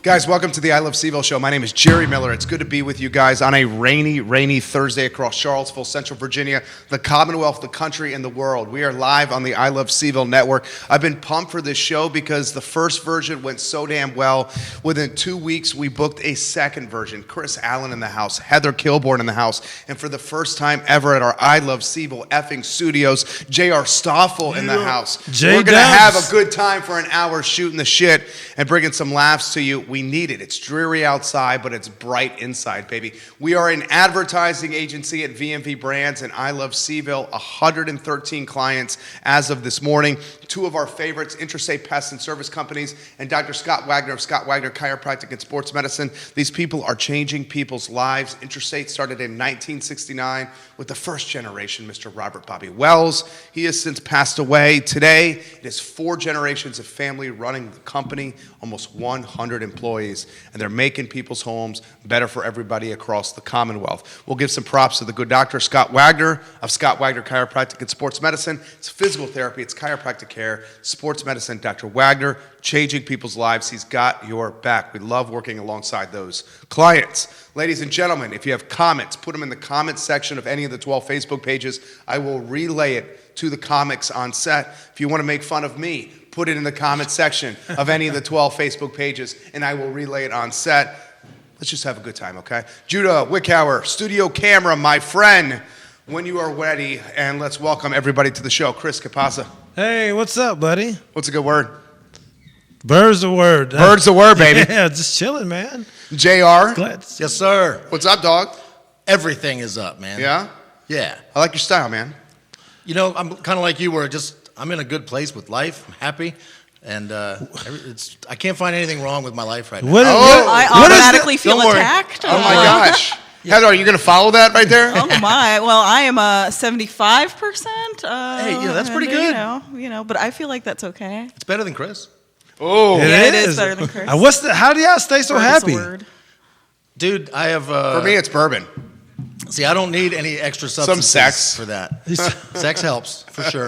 Guys, welcome to the I Love CVille show. My name is Jerry Miller. It's good to be with you guys on a rainy Thursday across Charlottesville, Central Virginia, the Commonwealth, the country, and the world. We are live on the I Love CVille network. I've been pumped for this show because the first version went so damn well. Within 2 weeks, we booked a second version. Chris Allen in the house, Heather Kilburn in the house, and for the first time ever at our I Love CVille effing studios, J.R. Stoffel in the house. We're going to have a good time for an hour shooting the shit and bringing some laughs to you. We need it. It's dreary outside, but it's bright inside, baby. We are an advertising agency at VMV Brands, and I Love CVille. 113 clients as of this morning. Two of our favorites, Interstate Pest and Service Companies, and Dr. Scott Wagner of Scott Wagner Chiropractic and Sports Medicine. These people are changing people's lives. Interstate started in 1969 with the first generation, Mr. Robert Bobby Wells. He has since passed away. Today, it is 4 generations of family running the company, almost 100 employees, and they're making people's homes better for everybody across the Commonwealth. We'll give some props to the good doctor, Scott Wagner of Scott Wagner Chiropractic and Sports Medicine. It's physical therapy, it's chiropractic care, sports medicine. Dr. Wagner, changing people's lives. He's got your back. We love working alongside those clients. Ladies and gentlemen, if you have comments, put them in the comments section of any of the 12 Facebook pages. I will relay it to the comics on set. If you want to make fun of me, put it in the comments section of any of the 12 Facebook pages, and I will relay it on set. Let's just have a good time, okay? Judah Wickhauer, studio camera, my friend, when you are ready, and let's welcome everybody to the show. Chris Capasa. Hey, what's up, buddy? What's a good word? Bird's the word. Bird's the word, baby. Yeah, just chilling, man. JR. Yes, sir. What's up, dog? Everything is up, man. Yeah? Yeah. I like your style, man. You know, I'm kind of like you where I'm in a good place with life. I'm happy. And I can't find anything wrong with my life right now. I automatically feel attacked. Oh, my gosh. Yeah. Heather, are you going to follow that right there? Oh, my. Well, I am 75%. Hey, that's pretty good. You know, but I feel like that's okay. It's better than Chris. Oh, it is better than Chris. How do y'all stay so happy? Dude, I have... For me, it's bourbon. See, I don't need any extra substances sex for that. Sex helps, for sure.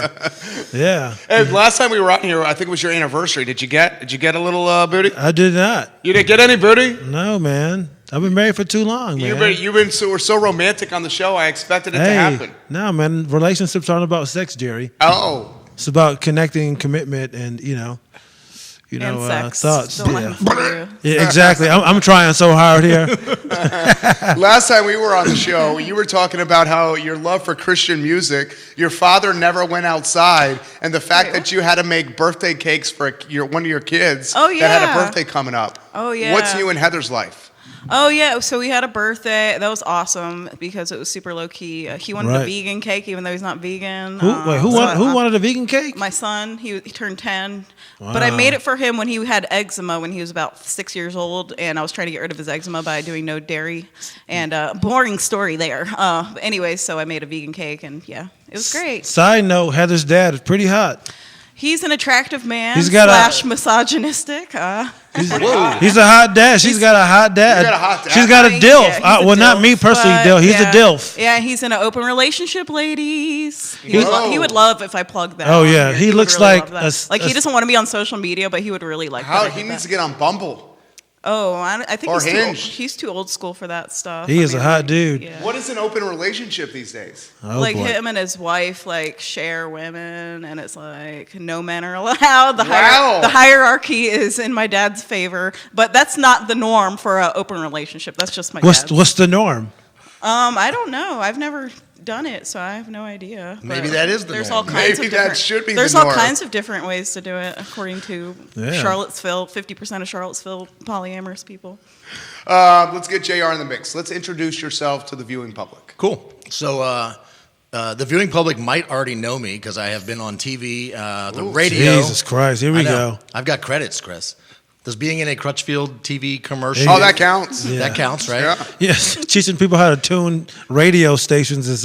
Yeah. Hey, last time we were out here, I think it was your anniversary. Did you get a little booty? I did not. You didn't get any booty? No, man. I've been married for too long, man. We're so romantic on the show. I expected it to happen. No, man. Relationships aren't about sex, Jerry. Oh. It's about connecting, commitment, and sex. Thoughts. Yeah, exactly. I'm trying so hard here. Last time we were on the show, you were talking about how your love for Christian music, your father never went outside, and the fact that you had to make birthday cakes for one of your kids that had a birthday coming up. Oh, yeah. What's you and Heather's life? Oh, yeah. So we had a birthday. That was awesome because it was super low-key. He wanted a vegan cake, even though he's not vegan. Who wanted a vegan cake? My son. He turned 10. Wow. But I made it for him when he had eczema when he was about 6 years old, and I was trying to get rid of his eczema by doing no dairy. And boring story there. Anyway, so I made a vegan cake, and yeah, it was great. Side note, Heather's dad is pretty hot. He's an attractive man / misogynistic. He's a hot dad. She's got a hot dad. She's got a DILF. Well, not me personally, DILF. He's a DILF. Yeah, he's in an open relationship, ladies. He would love if I plugged that. Oh, yeah. He looks really like... he doesn't want to be on social media, but he would really like that. He needs to get on Bumble. Oh, I think he's too old school for that stuff. He is a hot dude. Yeah. What is an open relationship these days? Oh, him and his wife share women, and it's no men are allowed. The hierarchy is in my dad's favor, but that's not the norm for an open relationship. That's just my dad's. What's the norm? I don't know. I've never done it, so I have no idea. Maybe that is the norm. Maybe that should be the norm. There's all kinds of different ways to do it, according to Charlottesville. 50% of Charlottesville polyamorous people. Let's get JR in the mix. Let's introduce yourself to the viewing public. Cool. So the viewing public might already know me because I have been on TV, the radio. Jesus Christ, here we go. I've got credits, Chris. Does being in a Crutchfield TV commercial... Oh, that counts. Yeah. That counts, right? Yeah. Yes, teaching people how to tune radio stations is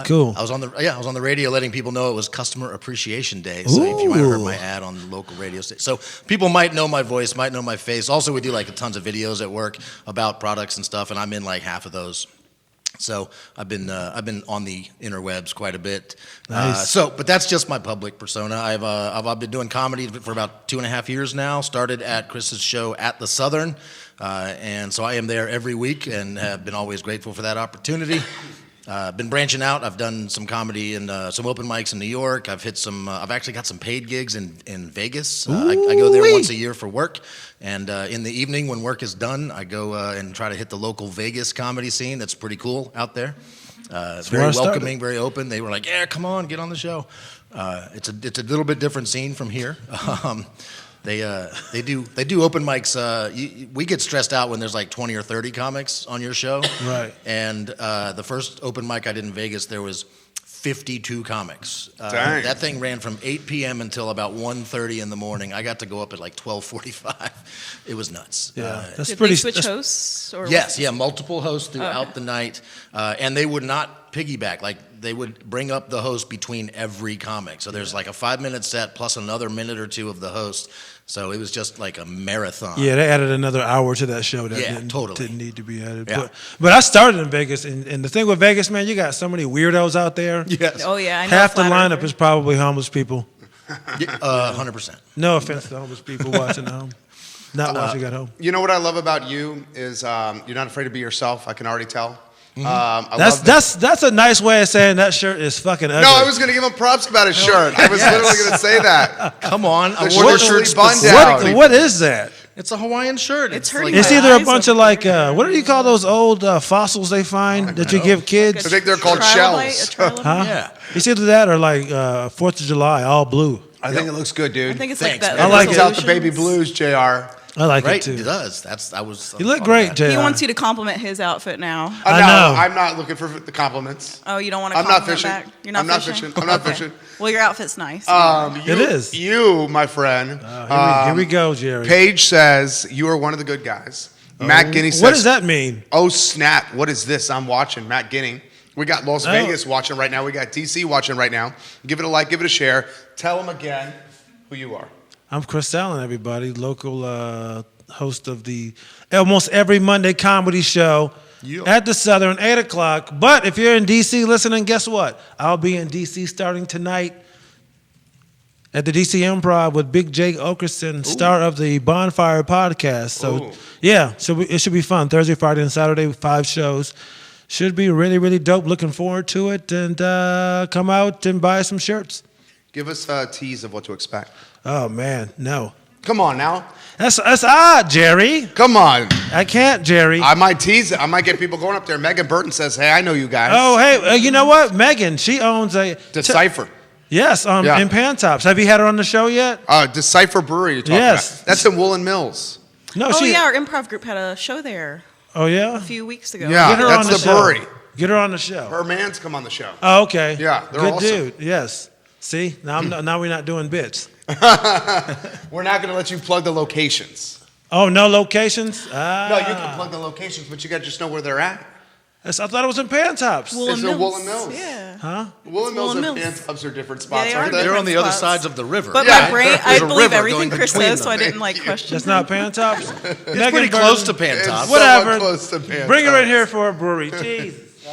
cool. I was on the radio letting people know it was Customer Appreciation Day. So if you might have heard my ad on the local radio station. So people might know my voice, might know my face. Also, we do tons of videos at work about products and stuff, and I'm in half of those. So I've been on the interwebs quite a bit. Nice. But that's just my public persona. I've been doing comedy for about 2.5 years now. Started at Chris's show at the Southern, and so I am there every week, and have been always grateful for that opportunity. Been branching out. I've done some comedy and some open mics in New York. I've hit some. I've actually got some paid gigs in Vegas. I go there once a year for work, and in the evening when work is done, I go and try to hit the local Vegas comedy scene. That's pretty cool out there. Very welcoming, very open. They were like, "Yeah, come on, get on the show." It's a little bit different scene from here. They do open mics. We get stressed out when there's like 20 or 30 comics on your show. Right. And the first open mic I did in Vegas, there was 52 comics. Dang. That thing ran from 8 p.m. until about 1:30 in the morning. I got to go up at like 12:45. It was nuts. Yeah, that's Did pretty. they switch hosts? Or Yes, yeah, multiple hosts throughout the night, and they would not piggyback. Like they would bring up the host between every comic. So there's like a 5-minute set plus another minute or two of the host. So it was just like a marathon. Yeah, they added another hour to that show that totally didn't need to be added. Yeah. But I started in Vegas, and the thing with Vegas, man, you got so many weirdos out there. Yes. Oh yeah, I know Half the Flat lineup Earther. is probably homeless people. 100%. No offense to homeless people watching at home. Not watching at home. You know what I love about you is you're not afraid to be yourself. I can already tell. That's a nice way of saying that shirt is fucking ugly. No, I was going to give him props about his shirt. I was literally going to say that. Come on, I The wore the short shirt sleeve bun specifically. down. What is that? It's a Hawaiian shirt. It's like hurting It's my either a eyes bunch of over like here. what do you call those old fossils they find that you give kids? I think they're called Trilobite, shells. a trilobite? Huh? Yeah. It's either that or like 4th of July, all blue. I think it looks good, dude. I think it's Thanks, like that. man. I like Brings it. out the baby blues, JR. I like Right, it too. it does. You look great, Jay. He wants you to compliment his outfit now. I know. I'm not looking for the compliments. Oh, you don't want to I'm not compliment fishing. back? You're not I'm not fishing? fishing. I'm not Okay. fishing. Well, your outfit's nice. It is. You, my friend. Here we go, Jerry. Paige says you are one of the good guys. Matt Guinea says, What does that mean? "Oh snap! What is this? I'm watching." Matt Guinea. We got Las Vegas watching right now. We got DC watching right now. Give it a like. Give it a share. Tell them again who you are. I'm Chris Allen, everybody, local host of the almost every Monday comedy show at the Southern, 8 o'clock. But if you're in D.C. listening, guess what? I'll be in D.C. starting tonight at the D.C. Improv with Big Jake Okerson, star of the Bonfire podcast. So, it should be fun. Thursday, Friday, and Saturday, 5 shows. Should be really, really dope. Looking forward to it. And come out and buy some shirts. Give us a tease of what to expect. Oh, man, no. Come on now. That's odd, Jerry. Come on. I can't, Jerry. I might tease it. I might get people going up there. Megan Burton says, "Hey, I know you guys." Oh, hey, you know what? Megan, she owns a... Decipher. Yes, Yeah. in Pantops. Have you had her on the show yet? Decipher Brewery you're talking Yes. about. That's in Woolen Mills. No, oh, she... yeah, our improv group had a show there Oh, yeah? a few weeks ago. Yeah, Get her that's on the, the show. brewery. Get her on the show. Her man's come on the show. Oh, okay. Yeah, they're Good awesome. dude, yes. See, now we're not doing bits. We're not going to let you plug the locations. Oh, no locations? No, you can plug the locations, but you got to just know where they're at. I thought it was in Pantops. Woolen It's in Mills. Woolen Mills. Yeah. Huh? Woolen Mills Woolen and Mills. Pantops are different spots, they are aren't they? They're on the other spots. sides of the river. But Yeah, my brain, I there's a believe river everything going Chris between says, so I them. didn't like question. That's not Pantops? It's pretty close to Pantops. It's Whatever. somewhat close to Pantops. Bring her in here for a brewery. Jesus.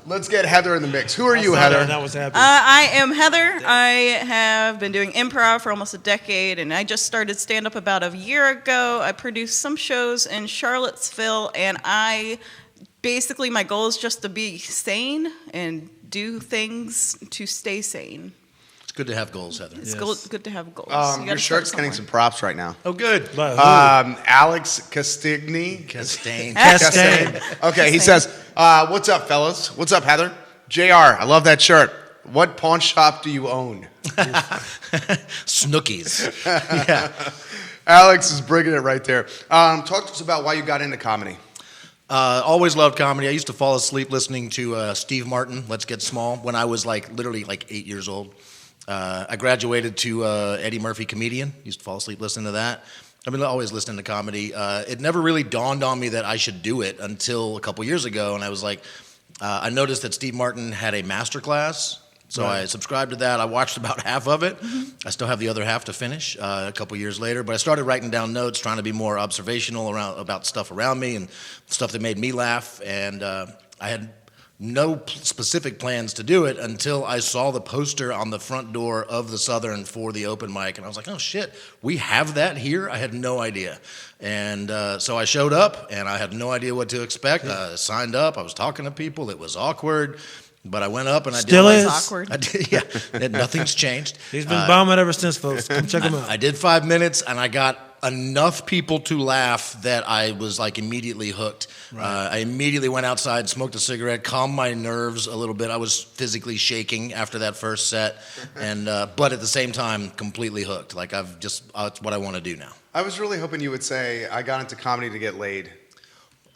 Let's get Heather in the mix. Who are you, Heather? That was happy. I am Heather. I have been doing improv for almost a decade, and I just started stand-up about a year ago. I produced some shows in Charlottesville, and basically my goal is just to be sane and do things to stay sane. It's good to have goals, Heather. It's good to have goals. You gotta Your start shirt's getting somewhere. some props right now. Oh, good. But Alex Castigny. Castain. Castain. Okay, he says, "What's up, fellas? What's up, Heather? JR, I love that shirt. What pawn shop do you own?" Snookies. Yeah. Alex is bringing it right there. Talk to us about why you got into comedy. Always loved comedy. I used to fall asleep listening to Steve Martin, Let's Get Small, when I was literally 8 years old. I graduated to Eddie Murphy Comedian. Used to fall asleep listening to that. I've been always listening to comedy. It never really dawned on me that I should do it until a couple years ago, and I was like, I noticed that Steve Martin had a master class So I subscribed to that. I watched about half of it. I still have the other half to finish a couple years later. But I started writing down notes, trying to be more observational about stuff around me and stuff that made me laugh. And I had no specific plans to do it until I saw the poster on the front door of the Southern for the open mic. And I was like, oh, shit, we have that here? I had no idea. And so I showed up, and I had no idea what to expect. I signed up. I was talking to people. It was awkward. But I went up and I Still did. is awkward. I did, yeah, nothing's changed. He's been bombing ever since, folks. Come check him out. I did 5 minutes, and I got enough people to laugh that I was like immediately hooked. I immediately went outside, smoked a cigarette, calmed my nerves a little bit. I was physically shaking after that first set, and but at the same time, completely hooked. Like it's what I want to do now. I was really hoping you would say, I got into comedy to get laid.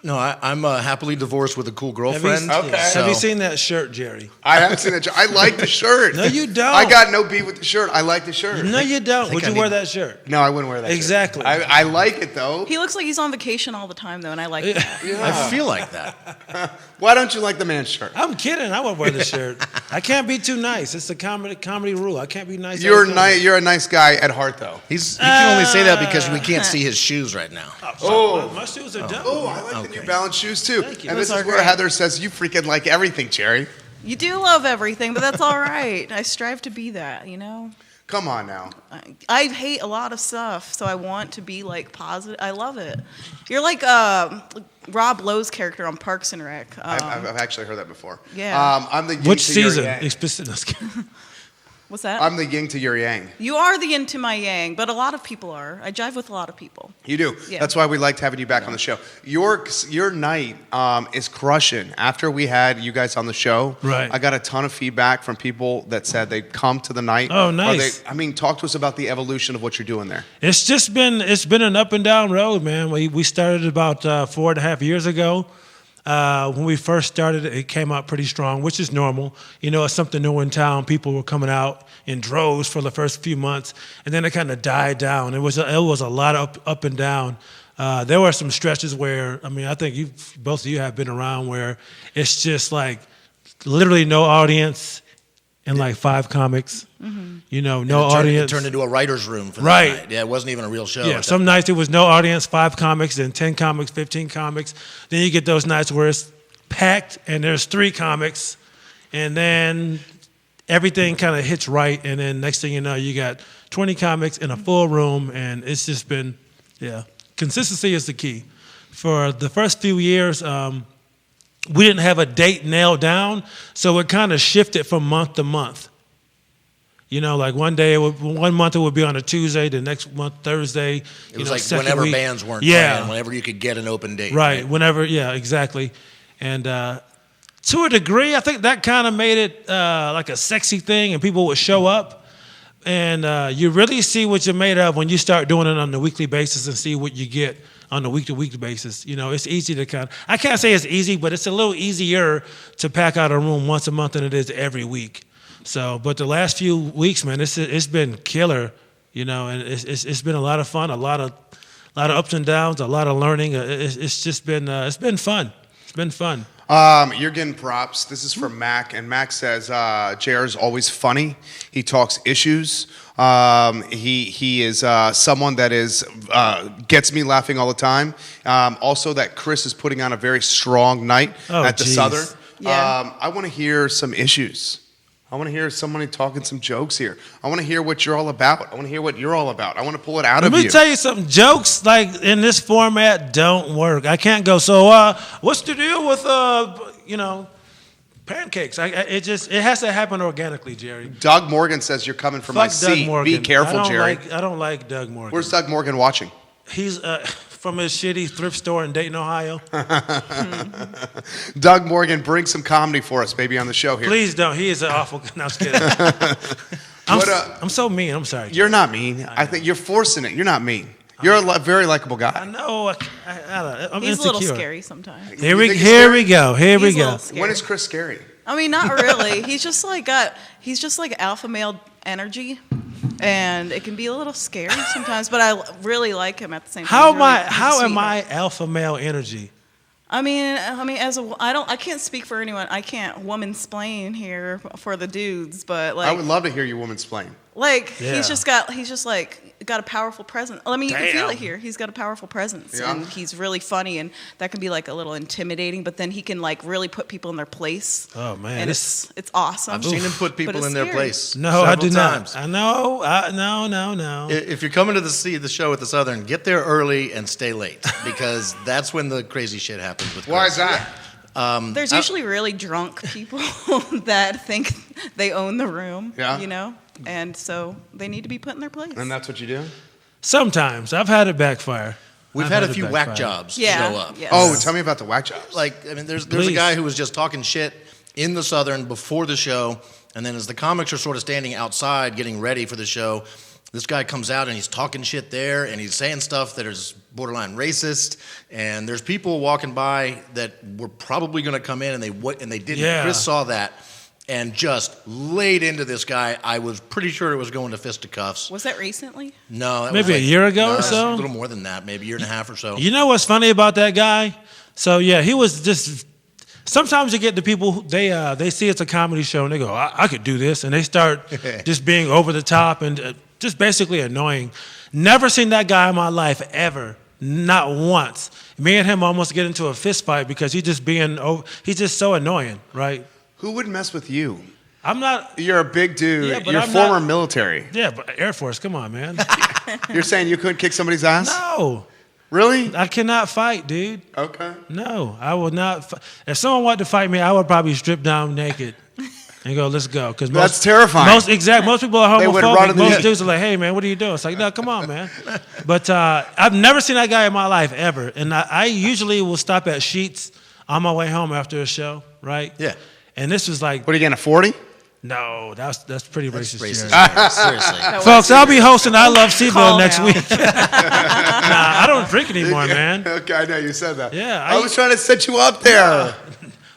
No, I'm happily divorced with a cool girlfriend. Have you seen that shirt, Jerry? I haven't seen that. I like the shirt. No, you don't. I got no beat with the shirt. I like the shirt. No, you don't. Would I you wear that shirt? No, I wouldn't wear that Exactly. shirt. I like it, though. He looks like he's on vacation all the time, though, and I like that. Yeah. I feel like that. Why don't you like the man's shirt? I'm kidding. I would wear the shirt. I can't be too nice. It's the comedy rule. I can't be nice. You're a nice guy at heart, though. He can only say that because we can't see his shoes right now. My shoes are dope. Oh, I like the New Balance shoes, too. Thank you. And Those this is are where great. Heather says, you freaking like everything, Cherry. You do love everything, but that's all right. I strive to be that, you know? Come on now. I hate a lot of stuff, so I want to be, like, positive. I love it. You're like Rob Lowe's character on Parks and Rec. I've actually heard that before. Yeah. I'm the yin Which to your season? yang. What's that? I'm the yin to your yang. You are the yin to my yang, but a lot of people are. I jive with a lot of people. You do. Yeah. That's why we liked having you back on the show. Your night is crushing. After we had you guys on the show, Right. I got a ton of feedback from people that said they'd come to the night. Oh, nice. Talk to us about the evolution of what you're doing there. It's been an up and down road, man. We started about 4.5 years ago. When we first started, it came out pretty strong, which is normal. You know, it's something new in town. People were coming out in droves for the first few months, and then it kind of died down. It was a lot of up and down. There were some stretches where, I think both of you have been around where it's just like literally no audience and like 5 comics. Mm-hmm. You know, no audience. It turned into a writer's room for that Right. night. Yeah, it wasn't even a real show. Yeah, some nights it was no audience, 5 comics, then 10 comics, 15 comics. Then you get those nights where it's packed and there's 3 comics, and then everything kind of hits right, and then next thing you know, you got 20 comics in a full room, and it's just been, consistency is the key. For the first few years, we didn't have a date nailed down, so it kind of shifted from month to month. You know, like one month it would be on a Tuesday, the next month Thursday. It was like whenever bands weren't playing, whenever you could get an open date. Right, whenever, exactly. And to a degree, I think that kind of made it like a sexy thing, and people would show up. And you really see what you're made of when you start doing it on a weekly basis and see what you get on a week-to-week basis. You know, it's easy to I can't say it's easy, but it's a little easier to pack out a room once a month than it is every week. So, but the last few weeks, man, it's been killer, you know, and it's been a lot of fun, a lot of ups and downs, a lot of learning. It's just been fun. It's been fun. You're getting props. This is from Mac, and Mac says JR is always funny. He talks issues. He is someone that gets me laughing all the time. Also, that Chris is putting on a very strong night at the Southern. Yeah. I want to hear some issues. I want to hear somebody talking some jokes here. I want to hear what you're all about. I want to hear what you're all about. I want to pull it out of you. Let me tell you something. Jokes like in this format don't work. I can't go, so what's the deal with pancakes? It has to happen organically, Jerry. Doug Morgan says you're coming from my seat. Be careful, Jerry. I don't like Doug Morgan. Where's Doug Morgan watching? He's from his shitty thrift store in Dayton, Ohio. Doug Morgan, bring some comedy for us, baby, on the show here. Please don't. He is an awful. No, I'm just kidding. I'm so mean. I'm sorry. You're not mean. I think you're forcing it. You're not mean. You're a very likable guy. I know. I'm He's insecure. a little scary sometimes. Here we go. He's a little scary. When is Chris scary? I mean, not really. He's just like alpha male energy, and it can be a little scary sometimes. But I really like him at the same time. How am I alpha male energy? I mean, I can't speak for anyone. I can't woman-splain here for the dudes, but like, I would love to hear you woman-splain. like Yeah. he's just got a powerful presence. I mean, you can feel it here. He's got a powerful presence, Yeah. and he's really funny, and that can be like a little intimidating. But then he can like really put people in their place. Oh man, and it's awesome. I've seen him put But people it's in their scary. place. no, I do several not. times. I know. No. If you're coming to see the show at the Southern, get there early and stay late because that's when the crazy shit happens with Why Chris. is that? There's usually really drunk people that think they own the room. Yeah. You know, and so they need to be put in their place. And that's what you do? Sometimes I've had it backfire. We've I've had a it few backfire. whack jobs Yeah, show up. yes. Oh, tell me about the whack jobs. Like, I mean, there's a Please. guy who was just talking shit in the Southern before the show, and then as the comics are sort of standing outside getting ready for the show, this guy comes out and he's talking shit there, and he's saying stuff that is borderline racist, and there's people walking by that were probably going to come in, and they didn't. Yeah. Chris saw that and just laid into this guy. I was pretty sure it was going to fisticuffs. Was that recently? No, that Maybe was a year ago no, or it was so? A little more than that, maybe a year and a half or so. You know what's funny about that guy? So yeah, he was just. Sometimes you get the people they see it's a comedy show and they go, I could do this, and they start just being over the top and just basically annoying. Never seen that guy in my life ever, not once. Me and him almost get into a fist fight because he's just so annoying, right? Who would mess with you? I'm not. You're a big dude. Yeah, but You're I'm former not- military. Yeah, but Air Force, come on, man. You're saying you couldn't kick somebody's ass? No, Really? I cannot fight, dude. Okay. No, I would not. If someone wanted to fight me, I would probably strip down naked and go, "Let's go." Because That's terrifying. Most people are They would run homophobic. in the- Most dudes are like, "Hey, man, what are you doing?" It's like, "No, come on, man." But I've never seen that guy in my life ever, and I usually will stop at Sheetz on my way home after a show, right? Yeah. And this was like, What are you getting, a 40? no, that's pretty racist. Racist. Jerry. Seriously. Folks, I'll be hosting I Love CVille Call next now. week. Nah, I don't drink anymore, man. Okay, I know you said that. Yeah, I was trying to set you up there.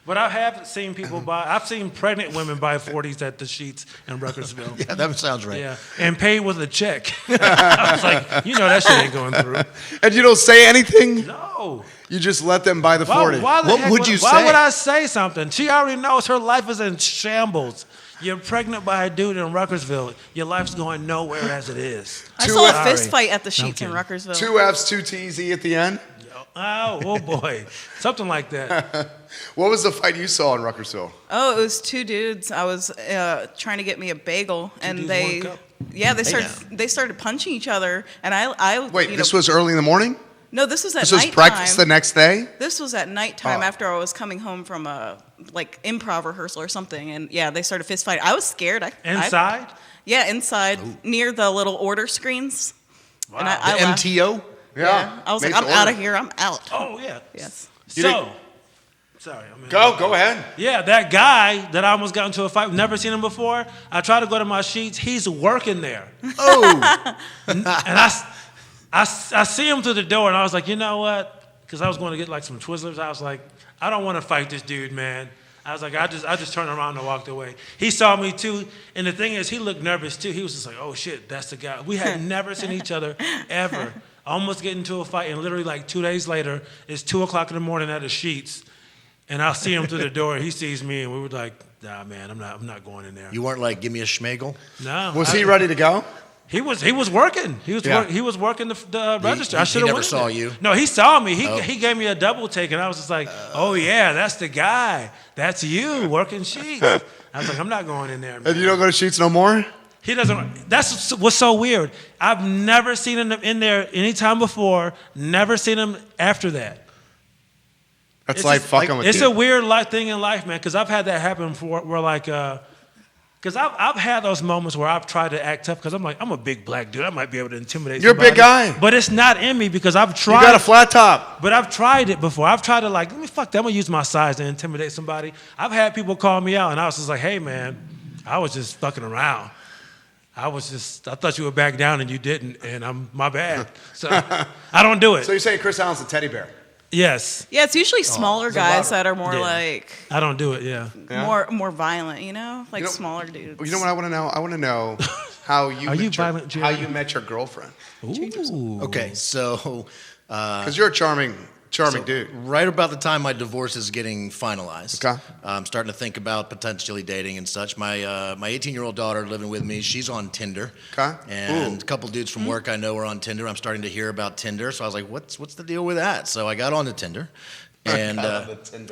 But I have seen people buy. I've seen pregnant women buy 40s at the Sheets in Ruckersville. Yeah, that sounds right. Yeah, and paid with a check. I was like, you know, that shit ain't going through. And you don't say anything? No. You just let them buy the 40. Why the What heck would you Why say? would I say something? She already knows her life is in shambles. You're pregnant by a dude in Ruckersville. Your life's going nowhere as it is. I saw a Sorry. fist fight at the Sheets in kidding. Ruckersville. 2 F's, 2 T's, E at the end? Oh boy, something like that. What was the fight you saw in Ruckersville? Oh, it was two dudes. I was trying to get me a bagel, and dudes, they, one cup. yeah, they Hey, started punching each other, and I Wait, you this know, was early in the morning? no, this was at This was nighttime. practice the next day? This was at nighttime Oh. after I was coming home from a like improv rehearsal or something, and yeah, they started fist fighting. I was scared. Inside? Yeah, inside near the little order screens. Wow. And I The laughed. MTO? Yeah, I was like, Makes I'm it out of order. here. I'm out. Oh yeah. Yes. You So, didn't- sorry. I'm in- Go ahead. Yeah, that guy that I almost got into a fight, never seen him before. I tried to go to my Sheets. He's working there. Oh, And I see him through the door, and I was like, you know what? Because I was going to get like some Twizzlers. I was like, I don't want to fight this dude, man. I was like, I just turned around and walked away. He saw me too, and the thing is, he looked nervous too. He was just like, oh shit, that's the guy. We had never seen each other ever. Almost get into a fight, and literally like 2 days later, it's 2:00 in the morning at the Sheets, and I see him through the door. He sees me, and we were like, nah, man, I'm not going in there. you weren't like, give me a schmegel? No, Was he ready to go? He was working. He was Yeah. he was working the register. he I should have never went saw there. you? No, he saw me. He Oh. he gave me a double take, and I was just like, oh yeah, that's the guy. That's you working Sheets. I was like, I'm not going in there, man. And you don't go to Sheets no more? He doesn't. That's what's so weird. I've never seen him in there any time before. Never seen him after that. That's It's like just fucking with It's you. a weird thing in life, man. Because I've had that happen before, where like, because I've had those moments where I've tried to act tough because I'm like, I'm a big black dude. I might be able to intimidate. You're a big somebody. guy. But it's not in me because I've You tried. got a flat top. But I've tried it before. I've tried to like, let me fuck that. I'm gonna use my size to intimidate somebody. I've had people call me out, and I was just like, hey man, I was just fucking around. I thought you would back down and you didn't, and my bad. So I don't do it. So you're saying Chris Allen's a teddy bear? Yes, Yeah, it's usually smaller guys lot that are more Yeah. like I don't do it. Yeah. Yeah. more violent, you know, like You know- smaller dudes. You know what I want to know? I want to know how you Are you met violent, Jerry? how you met your girlfriend. Ooh. Okay, so Because you're a charming Charming dude. Right about the time my divorce is getting finalized. Okay. I'm starting to think about potentially dating and such. My 18-year-old daughter living with me, she's on Tinder. Okay. And Ooh. a couple dudes from work I know are on Tinder. I'm starting to hear about Tinder. So I was like, what's the deal with that? So I got onto Tinder. And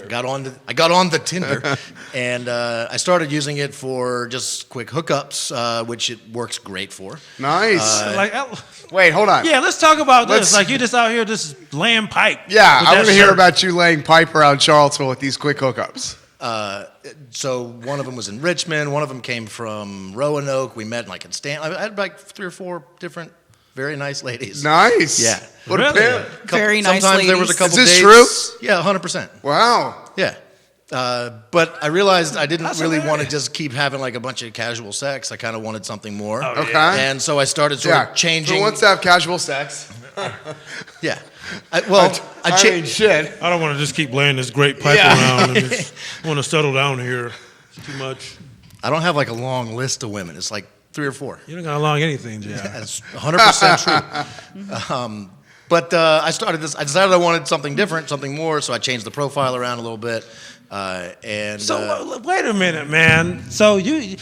got on the Tinder, and I started using it for just quick hookups, which it works great for. Nice. Like, Wait, hold on. yeah, let's talk about Let's- this. Like, you just out here just laying pipe. Yeah, with I that want to hear shirt. about you laying pipe around Charlottesville with these quick hookups. So one of them was in Richmond. One of them came from Roanoke. We met like in Stanton. I had like 3 or 4 different very nice ladies. Nice. Yeah. What a Really? pair. Very nice Sometimes there was a ladies. couple Is this dates. true? Yeah, 100%. Wow. Yeah. But I realized I didn't That's really want to hilarious. just keep having like a bunch of casual sex. I kind of wanted something more. Oh, Okay. And so I started sort Yeah. of changing. Who wants to have casual sex? Yeah. I mean, shit. I don't want to just keep laying this great pipe around. I just want to settle down here. It's too much. I don't have like a long list of women. It's like 3 or 4. You don't got along anything, JR. That's 100% true. But I started this. I decided I wanted something different, something more. So I changed the profile around a little bit. So wait a minute, man. So you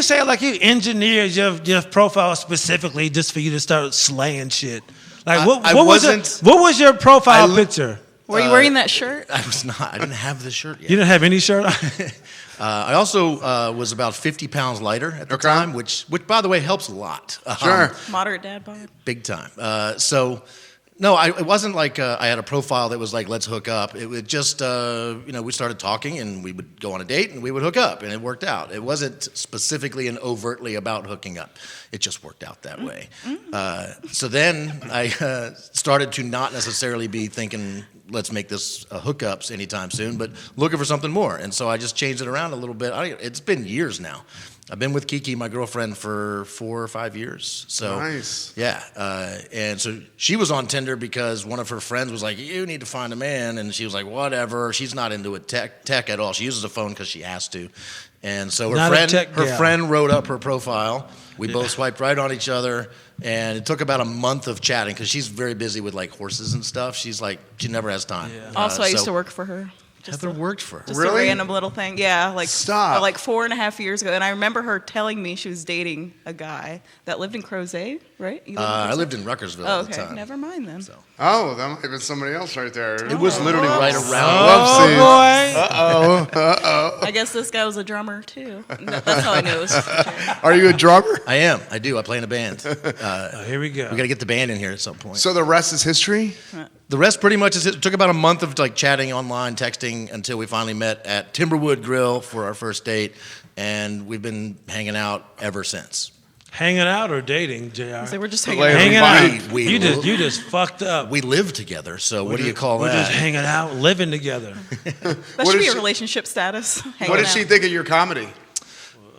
say like you engineered your profile specifically just for you to start slaying shit. Like what was your profile picture? Were you wearing that shirt? I was not. I didn't have the shirt yet. You didn't have any shirt on? I also was about 50 pounds lighter at the time, which by the way helps a lot. Sure. Moderate dad bod. Big time. No, it wasn't like I had a profile that was like, let's hook up. It was just, we started talking and we would go on a date and we would hook up and it worked out. It wasn't specifically and overtly about hooking up. It just worked out that way. So then I started to not necessarily be thinking, let's make this hookups anytime soon, but looking for something more. And so I just changed it around a little bit. It's been years now. I've been with Kiki, my girlfriend, for 4 or 5 years. So Nice. yeah, and so she was on Tinder because one of her friends was like, "You need to find a man," and she was like, "Whatever." She's not into it tech at all. She uses a phone because she has to, and so Not a tech gal. friend wrote up her profile. We both swiped right on each other, and it took about a month of chatting because she's very busy with like horses and stuff. She's like, she never has time. Yeah. Also, I used to work for her. Just Heather worked for her. Just Really? a random little thing. Yeah, like Stop. like 4.5 years ago. And I remember her telling me she was dating a guy that lived in Crozet, right? You lived in I Crozet? lived in Ruckersville Oh, at the okay. time. Never mind then. So. Oh, that might have been somebody else right there. It was literally right around. Oh, boy. I guess this guy was a drummer too. That's how I knew it was. Are you a drummer? I am. I do. I play in a band. Oh, here we go. We got to get the band in here at some point. So the rest is history? The rest pretty much is it. It took about a month of like chatting online, texting until we finally met at Timberwood Grill for our first date, and we've been hanging out ever since. Hanging out or dating, JR? So we're just hanging Like- out. Hanging Everybody- out. we- You just fucked up. We live together, so what do you call We're that? just hanging out, living together. That What should is be a she- relationship status. What hanging did she out. think of your comedy?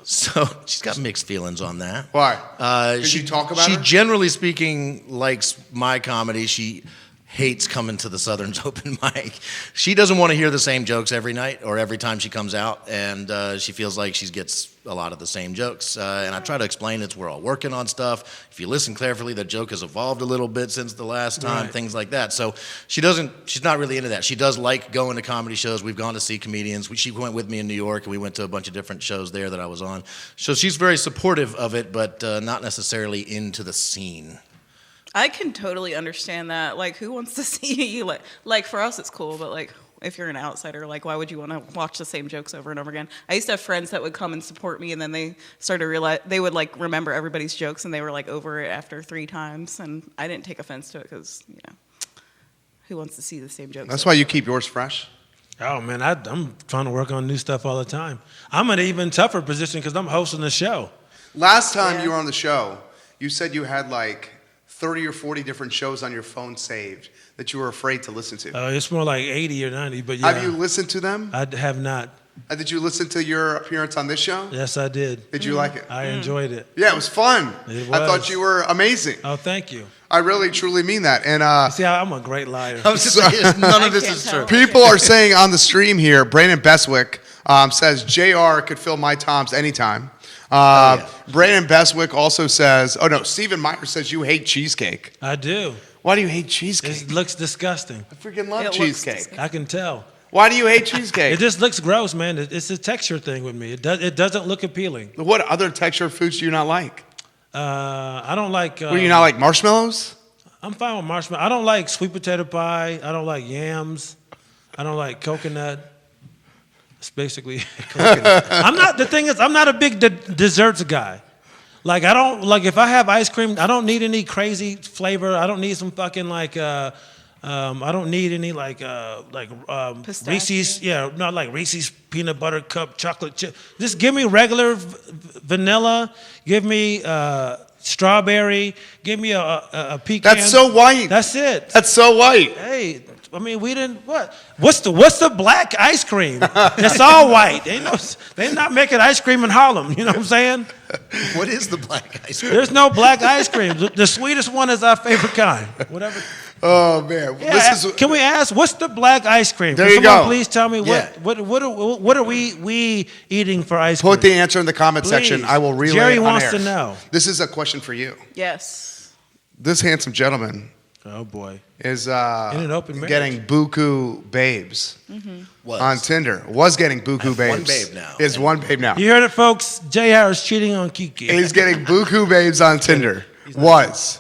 So she's got mixed feelings on that. Why? Did She you talk about She her? generally speaking likes my comedy. She hates coming to the Southern's open mic. She doesn't want to hear the same jokes every night or every time she comes out, and she feels like she gets a lot of the same jokes. And I try to explain it's we're all working on stuff. If you listen carefully, the joke has evolved a little bit since the last time, Right. things like that. So she's not really into that. She does like going to comedy shows. We've gone to see comedians. She went with me in New York, and we went to a bunch of different shows there that I was on. So she's very supportive of it, but not necessarily into the scene. I can totally understand that. Like, who wants to see you? Like for us, it's cool, but like, if you're an outsider, like, why would you want to watch the same jokes over and over again? I used to have friends that would come and support me, and then they started to realize they would like remember everybody's jokes, and they were like over it after 3 times, and I didn't take offense to it because who wants to see the same jokes? That's why you keep yours fresh. Oh, man, I'm trying to work on new stuff all the time. I'm in an even tougher position because I'm hosting the show. Last time Yeah. you were on the show, you said you had like 30 or 40 different shows on your phone saved that you were afraid to listen to. It's more like 80 or 90, but yeah. Have you listened to them? I have not. Did you listen to your appearance on this show? Yes, I did. Did you like it? I enjoyed it. Yeah, it was fun. It I thought was. you were amazing. Oh, thank you. I really, truly mean that. And See, I'm a great liar. I was just saying, none I of this can't is tell. true. people are saying on the stream here, Brandon Beswick says, JR could fill my toms anytime. Yeah. Brandon Beswick also says, Stephen Meyer says you hate cheesecake. I do. Why do you hate cheesecake? It looks disgusting. I freaking love It looks cheesecake. disgusting. I can tell. Why do you hate cheesecake? It just looks gross, man. It's a texture thing with me. It doesn't look appealing. What other texture foods do you not like? I don't like. Were you not like marshmallows? I'm fine with marshmallow. I don't like sweet potato pie. I don't like yams. I don't like coconut. It's basically coconut. The thing is, I'm not a big desserts guy. Like, I don't, like, if I have ice cream, I don't need any crazy flavor. I don't need some fucking, like, I don't need any, like Reese's, not like Reese's peanut butter cup chocolate chip. Just give me regular vanilla. Give me strawberry. Give me a pecan. That's so white. That's it. That's so white. Hey, I mean, we didn't. What's the black ice cream? It's all white. They're not making ice cream in Harlem. You know what I'm saying? What is the black ice cream? There's no black ice cream. The sweetest one is our favorite kind. Whatever. Oh man, Yeah, can we ask what's the black ice cream? There Can you someone go. Please tell me Yeah. what are we eating for ice cream? Put the answer in the comment section. Please. I will relay Jerry it on wants air. to know. This is a question for you. Yes. This handsome gentleman Oh boy. is In an open marriage. getting buku babes Was. on Tinder. Was getting buku babes. one babe now. Is one babe now. You heard it, folks. JR is cheating on Kiki. He's getting buku babes on Tinder. Was.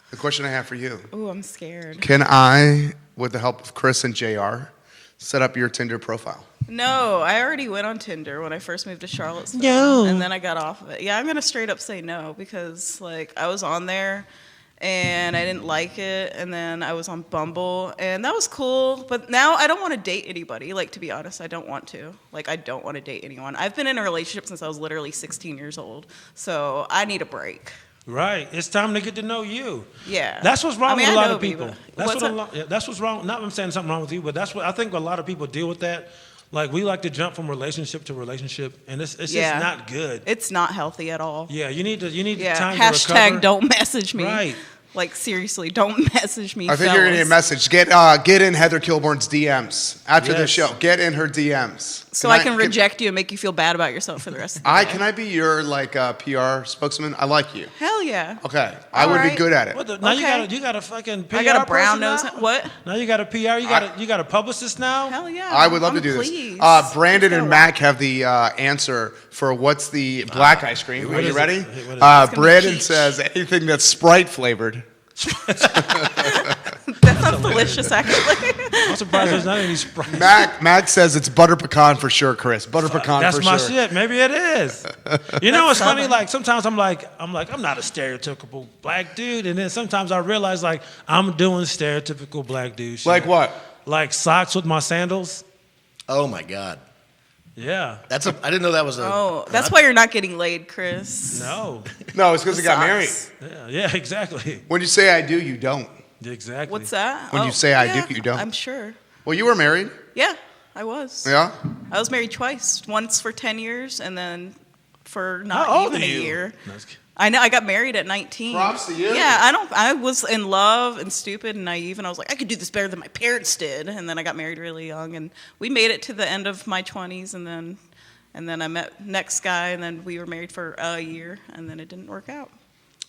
The question I have for you. Ooh, I'm scared. Can I, with the help of Chris and JR, set up your Tinder profile? No, I already went on Tinder when I first moved to Charlottesville. No. And then I got off of it. Yeah, I'm going to straight up say no because, like, I was on there and I didn't like it. And then I was on Bumble and that was cool. But now I don't want to date anybody. Like, to be honest, I don't want to. Like, I don't want to date anyone. I've been in a relationship since I was literally 16 years old. So I need a break. Right. It's time to get to know you. Yeah. That's what's wrong I mean, with a I lot know of people. people. That's what's wrong. Not I'm saying something wrong with you, but that's what I think a lot of people deal with that. Like, we like to jump from relationship to relationship, and it's just not good. It's not healthy at all. Yeah, you need Yeah. time to Hashtag recover. don't message me. Right. Like, seriously, don't message me. I think you're gonna need a message. Get in Heather Kilburn's DMs after the Yes. show. Get in her DMs. So I can reject you and make you feel bad about yourself for the rest of the day. Can I be your PR spokesman? I like you. Hell yeah. Okay, I All would be right. good at it. Now Okay. you got a fucking PR I got a brown person nose. now? What? Now you got a PR. You got a publicist now. Hell yeah. I would love to I'm do pleased. this. Brandon Let's and go. Mac have the answer for what's the black ice cream. Are what you is ready? it? What is it? It's gonna be Brandon peach. says anything that's Sprite flavored. That sounds delicious, actually. I'm surprised there's not any Sprite. Mac says it's butter pecan for sure, Chris. Butter pecan That's for my sure. shit. Maybe it is. You know, it's funny. Southern. Like sometimes I'm not a stereotypical black dude, and then sometimes I realize like I'm doing stereotypical black dude shit. Like what? Like socks with my sandals. Oh my God. Yeah. I didn't know that was a. Oh, that's why you're not getting laid, Chris. No. No, it's because he got Socks. married. Yeah. Exactly. When you say I do, you don't. Exactly. What's that? When you say I do, you don't. I'm sure. Well, you were married. Yeah, I was. Yeah. I was married twice. Once for 10 years and then for How not old even are a you? year. No, just kidding. I know. I got married at 19. Props to you. Yeah, I was in love and stupid and naive, and I was like, I could do this better than my parents did. And then I got married really young, and we made it to the end of my 20s, and then I met next guy, and then we were married for a year, and then it didn't work out.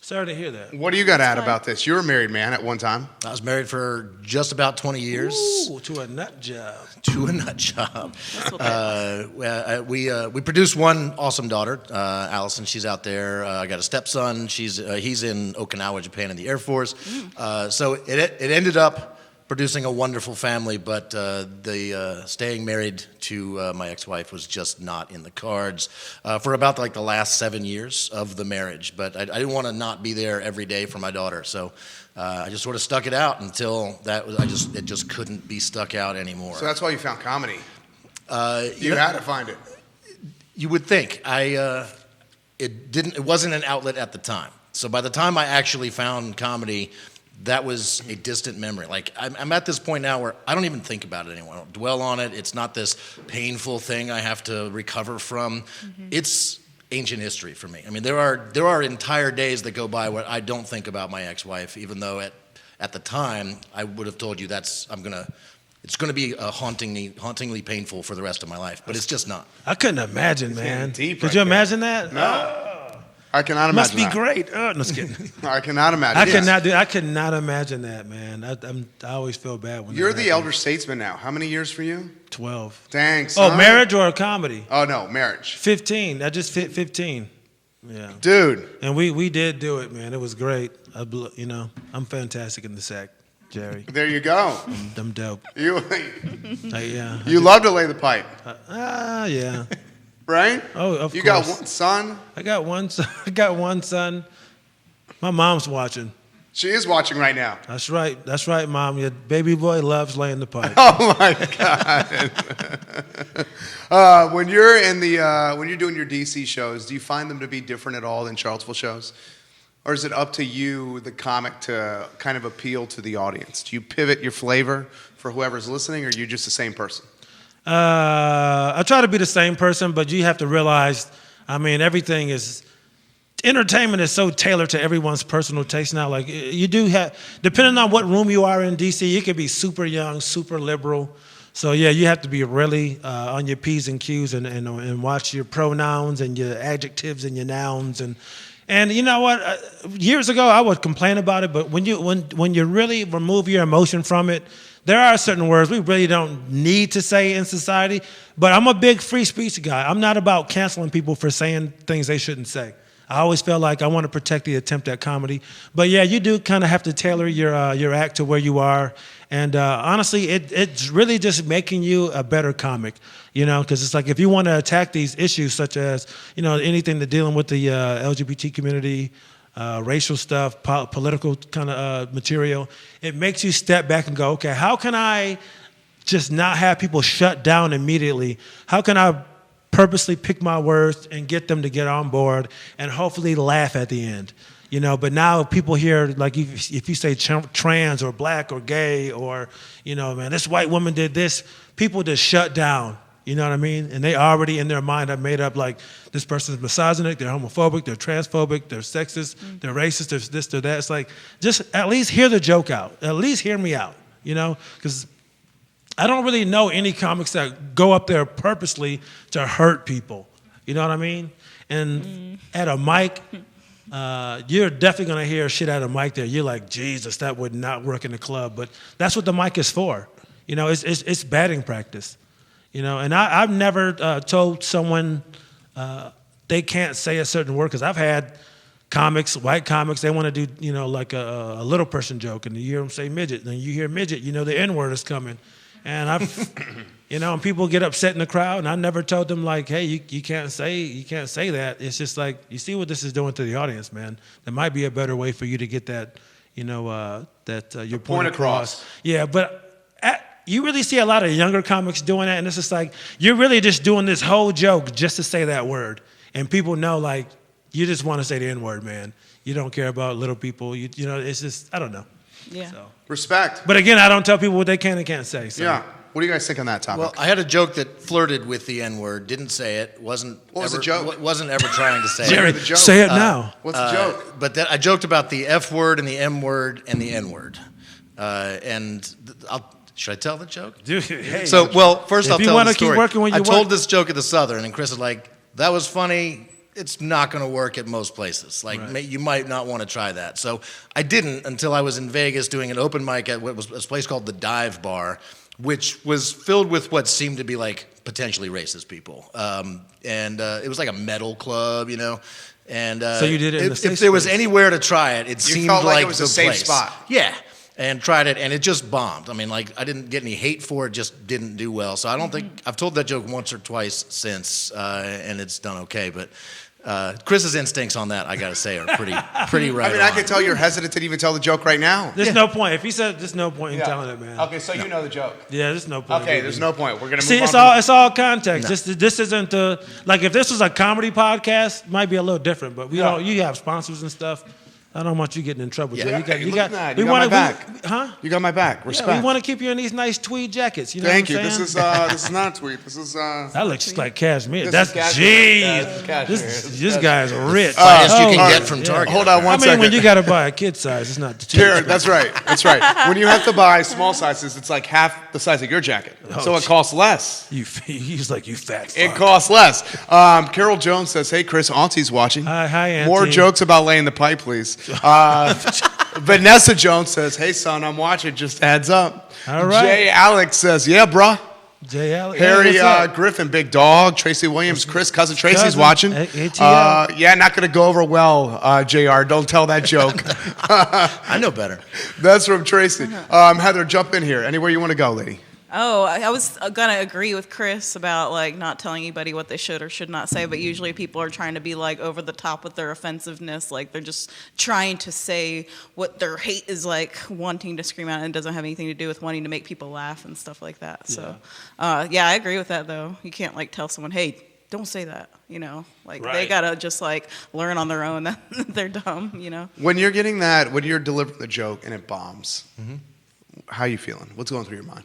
Sorry to hear that. What do you got to add fine. about this? You were a married man at one time. I was married for just about 20 years. Ooh, to a nut job. To a nut job. That's what that We produced one awesome daughter, Allison. She's out there. I got a stepson. He's in Okinawa, Japan, in the Air Force. So it ended up producing a wonderful family, but the staying married to my ex-wife was just not in the cards for about like the last 7 years of the marriage. But I didn't want to not be there every day for my daughter, so I just sort of stuck it out until it just couldn't be stuck out anymore. So that's why you found comedy. You You had to find it. You would think. It wasn't an outlet at the time. So by the time I actually found comedy, that was a distant memory. Like I'm at this point now where I don't even think about it anymore. I don't dwell on it. It's not this painful thing I have to recover from. It's ancient history for me. I mean, there are entire days that go by where I don't think about my ex-wife, even though at the time I would have told you it's gonna be hauntingly painful for the rest of my life. But it's just not. I couldn't imagine, man. deep Could right you there. imagine that? No. I cannot imagine Must be that. great. No, just kidding. I cannot imagine. I could not imagine that, man. I always feel bad when You're that the happens. elder statesman now. How many years for you? 12. Dang, Oh, son. marriage or comedy? Oh, no, marriage. 15. I just fit 15. Yeah. Dude. And we did do it, man. It was great. I'm fantastic in the sack, Jerry. There you go. I'm dope. You Yeah. you love to lay the pipe, Yeah. right? Oh, of You course. got one son. I got one son. I got one son. My mom's watching. She is watching right now. That's right. That's right, Mom. Your baby boy loves laying the pipe. Oh my God! When you're doing your DC shows, do you find them to be different at all than Charlottesville shows, or is it up to you, the comic, to kind of appeal to the audience? Do you pivot your flavor for whoever's listening, or are you just the same person? I try to be the same person, but you have to realize, everything is. Entertainment is so tailored to everyone's personal taste now. Like you do have, depending on what room you are in DC, you could be super young, super liberal. So yeah, you have to be really on your P's and Q's and watch your pronouns and your adjectives and your nouns and you know what? Years ago I would complain about it, but when you really remove your emotion from it, there are certain words we really don't need to say in society. But I'm a big free speech guy. I'm not about canceling people for saying things they shouldn't say. I always felt like I want to protect the attempt at comedy. But yeah, you do kind of have to tailor your act to where you are. And honestly, it's really just making you a better comic, because it's like if you want to attack these issues such as, anything that's dealing with the LGBT community, racial stuff, political kind of material, it makes you step back and go, okay, how can I just not have people shut down immediately? How can I purposely pick my words and get them to get on board and hopefully laugh at the end, but now people hear, like if you say trans or black or gay or, man, this white woman did this, people just shut down, you know what I mean? And they already in their mind have made up like this person's misogynic, they're homophobic, they're transphobic, they're sexist, they're racist, they're this, they're that. It's like, just at least hear the joke out, at least hear me out, because I don't really know any comics that go up there purposely to hurt people. You know what I mean? And at a mic, you're definitely going to hear shit at a mic there. You're like, Jesus, that would not work in the club. But that's what the mic is for. It's batting practice. And I've never told someone they can't say a certain word, because I've had comics, white comics, they want to do, like a little person joke, and you hear them say midget, and then you hear midget, the N-word is coming. And and people get upset in the crowd, and I never told them like, hey, you can't say that. It's just like, you see what this is doing to the audience, man. There might be a better way for you to get that, your point across. Yeah, but you really see a lot of younger comics doing that, and it's just like, you're really just doing this whole joke just to say that word, and people know like you just want to say the N-word, man. You don't care about little people. It's just, I don't know. Yeah. So. Respect. But again, I don't tell people what they can and can't say. So. Yeah. What do you guys think on that topic? Well, I had a joke that flirted with the N-word, didn't say it, wasn't the joke? Wasn't ever trying to say Jerry, it. the joke? say it now. What's the joke? But I joked about the F word and the M word and the N word. Should I tell the joke? Dude, hey. First if I'll you tell wanna the story. keep working when you I told work. this joke at the Southern, and Chris was like, that was funny. It's not going to work at most places. Like, Right. you might not want to try that. So I didn't until I was in Vegas doing an open mic at what was a place called the Dive Bar, which was filled with what seemed to be like potentially racist people. It was like a metal club, And So you did it in a safe if there was space. anywhere to try it, it seemed felt like like it was the a safe place. spot. Yeah. And tried it, and it just bombed. I didn't get any hate for it, just didn't do well. So I don't think, I've told that joke once or twice since, and it's done okay. But Chris's instincts on that, I got to say, are pretty right on. I can tell you're hesitant to even tell the joke right now. There's no point. If he said there's no point in telling it, man. Okay, so you know the joke. Yeah, there's no point. Okay, there's no point. We're gonna move See, on. it's all context. This isn't like if this was a comedy podcast, it might be a little different. But we don't. You have sponsors and stuff. I don't want you getting in trouble, Yeah. Jay. Hey, look at that. You got my back. Huh? You got my back. Respect. Yeah, we want to keep you in these nice tweed jackets. You know Thank what you. I'm saying? This is not a tweet. This is That looks just like cashmere. This That's is cashmere. jeez. Cashmere. This guy's rich. Finest you can Holy- get from Target. Hold on I one mean, second. when you got to buy a kid size, it's not the cheapest. Jared, that's right. That's right. When you have to buy small sizes, it's like half the size of your jacket, so it costs less. He's like, you fat fuck. It costs less. Carol Jones says, "Hey, Chris, Auntie's watching. Hi, Auntie. More jokes about laying the pipe, please." Vanessa Jones says, "Hey, son, I'm watching. Just heads up." All right. Jay Alex says, "Yeah, bruh." Jay Alex. Harry Hey, what's up? Griffin, Big Dog, Tracy Williams, Chris, cousin Tracy's Cousin, watching. ATL. Yeah, not going to go over well, JR. Don't tell that joke. I know better. That's from Tracy. Heather, jump in here. Anywhere you want to go, lady. Oh, I was gonna agree with Chris about like not telling anybody what they should or should not say, but usually people are trying to be like over the top with their offensive,ness, like they're just trying to say what their hate is like wanting to scream out, and it doesn't have anything to do with wanting to make people laugh and stuff like that. So, yeah, I agree with that though. You can't like tell someone, hey, don't say that, like they gotta just like learn on their own that they're dumb, When you're getting that, when you're delivering the joke and it bombs, how you feeling? What's going through your mind?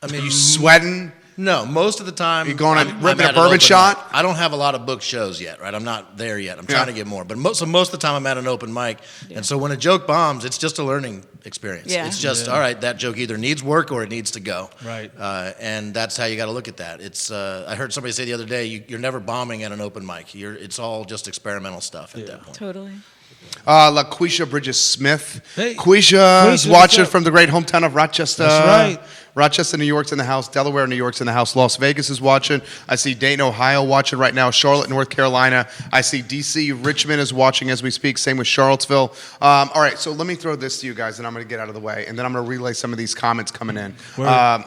I mean, You sweating? No, most of the time. You going and ripping at a an bourbon open shot? mic. I don't have a lot of booked shows yet, right? I'm not there yet. I'm trying to get more. But most of the time I'm at an open mic. Yeah. And so when a joke bombs, it's just a learning experience. Yeah. It's just, all right, that joke either needs work or it needs to go. Right. And that's how you got to look at that. It's. I heard somebody say the other day, you're never bombing at an open mic. It's all just experimental stuff at that point. Totally. LaQuisha Bridges Smith. Hey. Quisha's Quisha, watching what's up? from the great hometown of Rochester. That's right. Rochester, New York's in the house. Delaware, New York's in the house. Las Vegas is watching. I see Dayton, Ohio watching right now. Charlotte, North Carolina. I see D.C. Richmond is watching as we speak. Same with Charlottesville. All right, so let me throw this to you guys, and I'm going to get out of the way, and then I'm going to relay some of these comments coming in.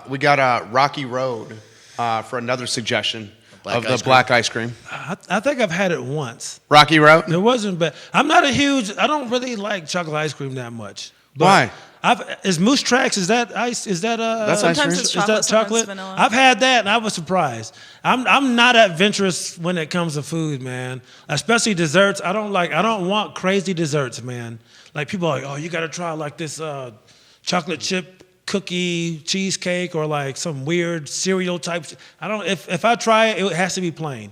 We got Rocky Road for another suggestion of the black ice cream. I think I've had it once. Rocky Road? It wasn't bad. I don't really like chocolate ice cream that much. But Why? Is Moose Tracks, is that ice? Is that That's ice cream? Sometimes it's Is chocolate, that sometimes chocolate? vanilla. I've had that and I was surprised. I'm not adventurous when it comes to food, man. Especially desserts. I don't want crazy desserts, man. Like people are like, oh, you gotta try like this chocolate chip cookie cheesecake or like some weird cereal type. If I try it, it has to be plain.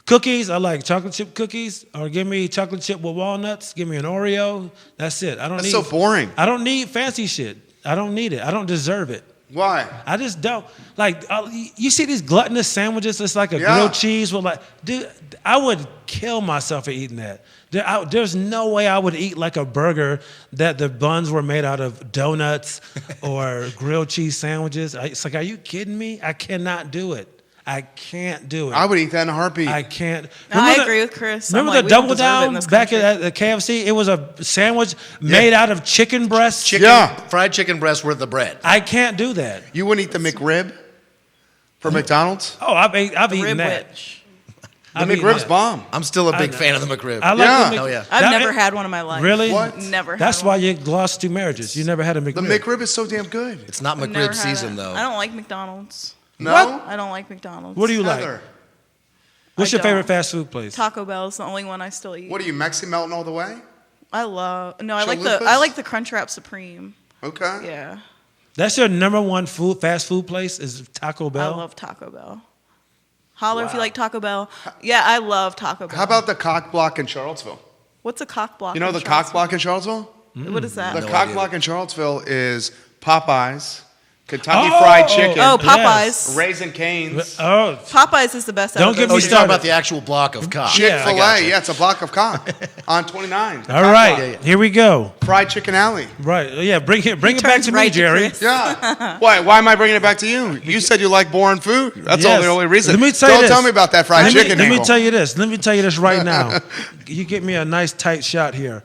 Cookies, I like chocolate chip cookies, or give me chocolate chip with walnuts. Give me an Oreo. That's it. That's so boring. I don't need fancy shit. I don't need it. I don't deserve it. Why? I just don't. Like, you see these gluttonous sandwiches? It's like a grilled cheese with like, dude, I would kill myself for eating that. There's no way I would eat like a burger that the buns were made out of donuts or grilled cheese sandwiches. It's like, are you kidding me? I cannot do it. I can't do it. I would eat that in a heartbeat. I can't. I agree with Chris. Remember the Double Down back at the KFC? It was a sandwich made out of chicken breasts. Fried chicken breasts with the bread. I can't do that. You wouldn't eat the McRib for McDonald's? Oh, I've eaten that. The McRib's bomb. I'm still a big fan of the McRib. I like the Hell yeah. I've never had one in my life. Really? What? Never had That's one. why you lost 2 marriages. You never had a McRib. The McRib is so damn good. It's not I've never McRib had season, it. though. I don't like McDonald's. No? I don't like McDonald's. What do you like? Heather, What's I your favorite don't. fast food place? Taco Bell is the only one I still eat. what are you, Mexi melting all the way? I like Chalupas? the Crunchwrap Supreme. Okay. Yeah. That's your number one fast food place is Taco Bell? I love Taco Bell. Holler if you like Taco Bell. Yeah, I love Taco Bell. How about the cock block in Charlottesville? What's a cock block? You know in the cock Charlottesville? block in Charlottesville? What is that? The No cock idea. block in Charlottesville is Popeyes, Kentucky Fried Chicken, Oh, Popeyes. Raisin Cane's, Oh, Popeyes is the best. Don't out of get those me You're two. talking about the actual block of cock. Chick-fil-A. I gotcha. Yeah, it's a block of cock on 29. all Cock right. block. Here we go. Fried Chicken Alley. Right. Yeah, bring it back turns to me, right to Jerry. Chris. Yeah. Why am I bringing it back to you? You said you like boring food. That's Yes. the only reason. Let me tell you Don't this. tell me about that fried chicken Let me angle. tell you this. Let me tell you this right now. You get me a nice tight shot here.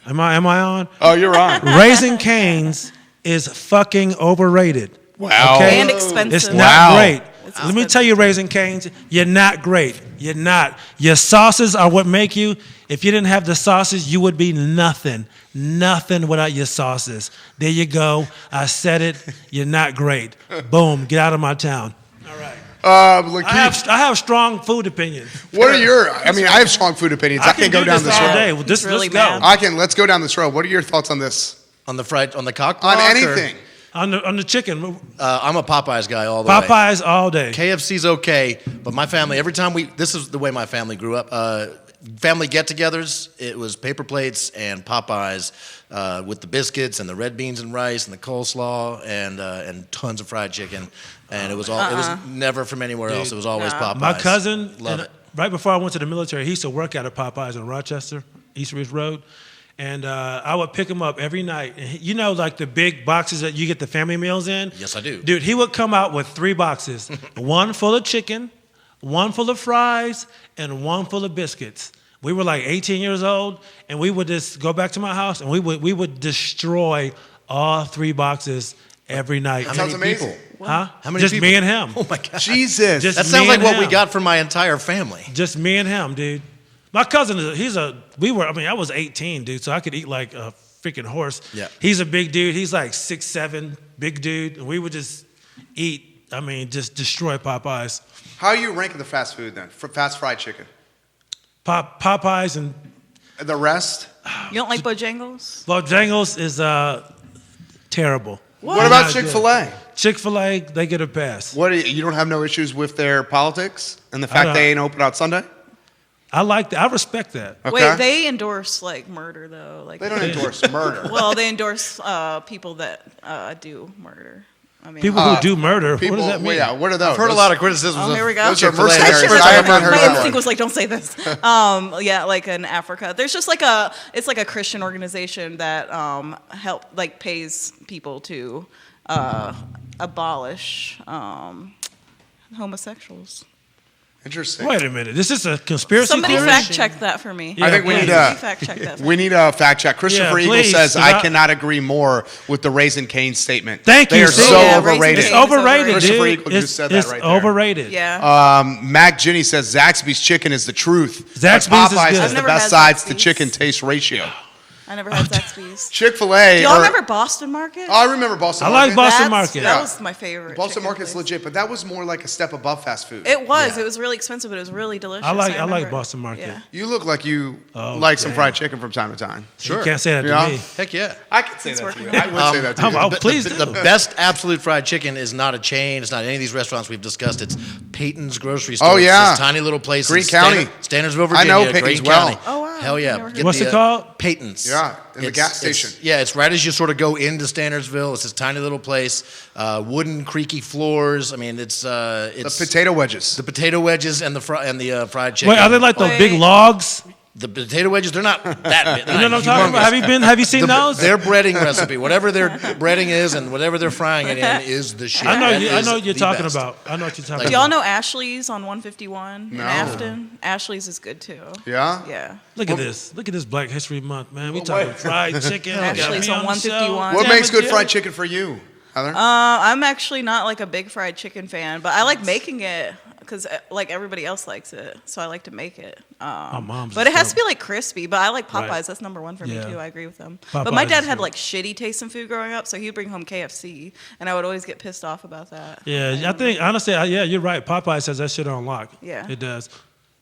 Am I on? Oh, you're on. Raising Cane's is fucking overrated. Wow. Okay? And expensive. It's not Wow. great. It's Let me expensive. tell you, Raising Cane's, you're not great. You're not. Your sauces are what make you. If you didn't have the sauces, you would be nothing. Nothing without your sauces. There you go. I said it. You're not great. Boom. Get out of my town. All right. I have strong food opinions. What are your? I mean, I have strong food opinions. I can go do down this all road. day. Well, let's really go. mad. Let's go down this road. What are your thoughts on this? On the cock block? On anything? On the chicken. I'm a Popeyes guy all the way. Popeyes all day. KFC's okay, but my family, every time this is the way my family grew up. Family get-togethers, it was paper plates and Popeyes with the biscuits and the red beans and rice and the coleslaw and tons of fried chicken. And it was all. It was never from anywhere else. It was always Popeyes. My cousin, Love it. right before I went to the military, he used to work out at Popeyes in Rochester, East Ridge Road. And I would pick him up every night. And you know, like the big boxes that you get the family meals in? Yes, I do. Dude, he would come out with 3 boxes. One full of chicken, one full of fries, and one full of biscuits. We were like 18 years old, and we would just go back to my house, and we would destroy all 3 boxes every night. That sounds amazing. People? Huh? How many Just people? me and him. Oh, my God. Jesus. Just That me sounds like and what we him. got for my entire family. Just me and him, dude. My cousin, I was 18, dude, so I could eat like a freaking horse. Yeah. He's a big dude. He's like 6'7", big dude. And we would just eat, just destroy Popeyes. How are you ranking the fast food then? For fast fried chicken? Popeyes and The rest? You don't like Bojangles? Bojangles is terrible. What about Not good. Chick-fil-A? Chick-fil-A, they get a pass. You don't have no issues with their politics and the fact don't. they ain't open on Sunday? I like that. I respect that. Okay. Wait, they endorse like murder though. Like They don't endorse murder. Well, they endorse people that do murder. I mean, People who do murder, People, what does that mean? Yeah, what are those? I've heard a lot of criticisms. Oh, here we go. Those are Chick-fil-A. mercenaries. I I have not heard my that instinct one. was like, don't say this. Yeah, like in Africa, there's just it's like a Christian organization that pays people to abolish homosexuals. Interesting. Wait a minute. This is a conspiracy Somebody theory? fact check that for me. Yeah, I think we please. need Somebody fact check that. For we need a fact check. Christopher Yeah, Eagle please, says, 'cause I I- cannot agree more with the Raising Cane statement. Thank They you. are See? so Yeah, overrated. Raising It's Cane. overrated, Christopher dude. Eagle just said that It's right there. overrated. Yeah. Mac Ginny says Zaxby's chicken is the truth. Zaxby's but is Popeyes good. has I've the never best had sides to Zaxby's. chicken taste ratio. I never had Zaxby's. Chick-fil-A. Do y'all remember Boston Market? Oh, I remember Boston I Market. like Boston Market. That Yeah. was my favorite. Boston chicken Market's place. legit, but that was more like a step above fast food. It was. Yeah. It was really expensive, but it was really delicious. I like remember it. Boston Market. Yeah. You look like you Oh, like some damn. fried chicken from time to time. Sure. You can't say that Yeah. to me. Heck yeah. I could say that to working. you. I would say that to you. Oh, please the do. best absolute fried chicken is not a chain. It's not any of these restaurants we've discussed. It's Peyton's Grocery Store. Oh, yeah. It's this tiny little place Greene in County. Standardsville, I Virginia. know Peyton's Greene well. County. Oh, wow. Hell yeah. Never heard Get What's the, it called? Peyton's. Yeah, in the gas station. It's right as you sort of go into Standardsville. It's this tiny little place, wooden, creaky floors. I mean, it's The potato wedges. the potato wedges and the fried chicken. Wait, are they like those big Wait. logs? The potato wedges? They're not that big. You know what I'm talking about? Have you seen those? Their breading recipe, whatever their breading is and whatever they're frying it in, is the shit. I know That you. I is know what you're the talking best. about. I know what you're talking Like, Do about. y'all know Ashley's on 151 in No. Afton? Ashley's is good too. Yeah? Yeah. Look at this. Look at this Black History Month, man. We Well, talking wait. fried chicken. Actually, Got me it's on the show. 151. What Damn makes it, good Joe. fried chicken for you, Heather? I'm actually not like a big fried chicken fan, but I like making it because like everybody else likes it, so I like to make it. mom's But it is has to dope. be like crispy. But I like Popeyes. Right. That's number one for Yeah. me too. I agree with them. But my Popeyes dad is had good. like shitty tasting food growing up, so he'd bring home KFC, and I would always get pissed off about that. Yeah, I think honestly, yeah, you're right. Popeyes has that shit on lock. Yeah. it does.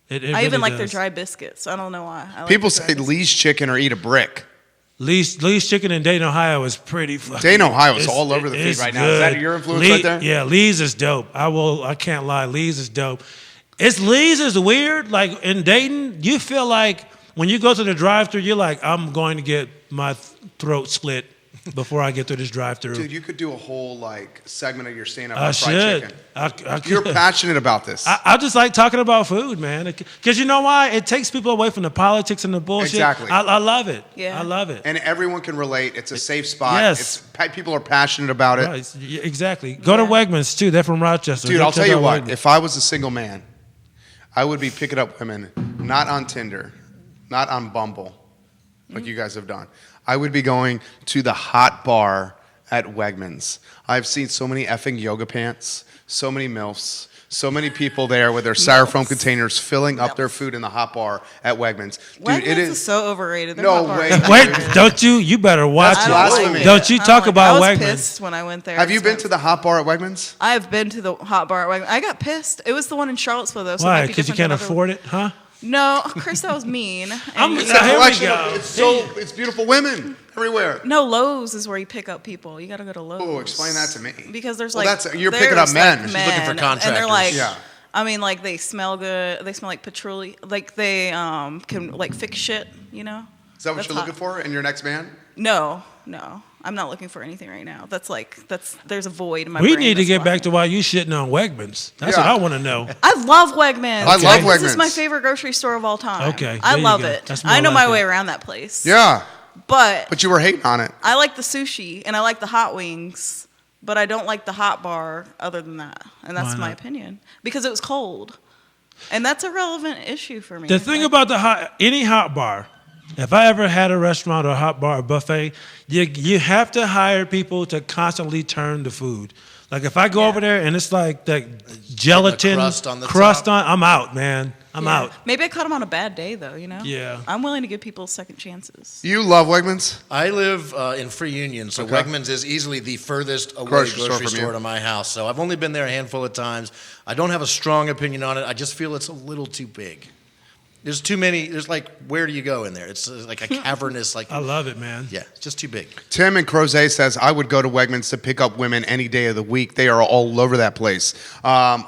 It I really even like their does. dry biscuits. I don't know why. I like People the dry say biscuits. Lee's chicken or eat a brick. Lee's Chicken in Dayton, Ohio is pretty fucking. Dayton, Ohio is it's- all over the feed it's right now. Is that good. your influence right there? Yeah, Lee's is dope. I can't lie. Lee's is dope. Lee's is weird. Like in Dayton, you feel like when you go to the drive-thru, you're like, I'm going to get my throat split before I get through this drive-thru. Dude, you could do a whole like segment of your stand-up I on fried should. chicken. I You're could. passionate about this. I just like talking about food, man. Because you know why? It takes people away from the politics and the bullshit. Exactly. I love it. Yeah. I love it. And everyone can relate. It's a safe spot. Yes. People are passionate about it. Right, exactly. Go to Wegmans, too. They're from Rochester. Dude, Go I'll check tell you out what. Wegmans. If I was a single man, I would be picking up women not on Tinder, not on Bumble, like you guys have done. I would be going to the hot bar at Wegmans. I've seen so many effing yoga pants, so many MILFs, So many people there with their styrofoam containers filling up their food in the hot bar at Wegmans. Dude, Wegmans it is so overrated. Their No hot bar way. is Wait, overrated. don't you? You better watch That's it. blasphemy. Don't you talk about I was Wegmans? pissed when I went there. Have you It's been not- to the hot bar at Wegmans? I have been to the hot bar at Wegmans. I got pissed. It was the one in Charlottesville, though. So Why? Because you can't afford it, huh? No, Chris, that was mean. I'm- And- Here we Collection go. of- it's beautiful women everywhere. no, Lowe's is where you pick up people. You got to go to Lowe's. Oh, explain that to me. Because there's Well, like that's- you're picking up there's, men. like, She's looking for and they're contractors. like, Yeah. I mean, like they smell good. They smell like patchouli. Like they can like fix shit. You know. Is that what That's you're looking hot. for in your next man? No. I'm not looking for anything right now. There's a void in my We brain. need to that's get why. back to why you shitting on Wegmans. That's Yeah. what I want to know. I love Wegmans. I love This is Wegmans. my favorite grocery store of all time. Okay, I there you love go. it. That's more I know like my it. way around that place. Yeah. But You were hating on it. I like the sushi and I like the hot wings, but I don't like the hot bar other than that. And that's Why my not? opinion. Because it was cold. And that's a relevant issue for me. The thing about any hot bar, if I ever had a restaurant or a hot bar or buffet, you have to hire people to constantly turn the food. Like if I go over there and it's like that gelatin crust on the crust top. I'm out, man. I'm Yeah. out. Maybe I caught them on a bad day, though, you know? Yeah. I'm willing to give people second chances. You love Wegmans? I live in Free Union, so Okay. Wegmans is easily the furthest away Grocery grocery, store from store you. to my house. So I've only been there a handful of times. I don't have a strong opinion on it. I just feel it's a little too big. There's too many. There's like, where do you go in there? It's like a cavernous, like, I love it, man. yeah, it's just too big. Tim in Crozet says, I would go to Wegmans to pick up women any day of the week. They are all over that place.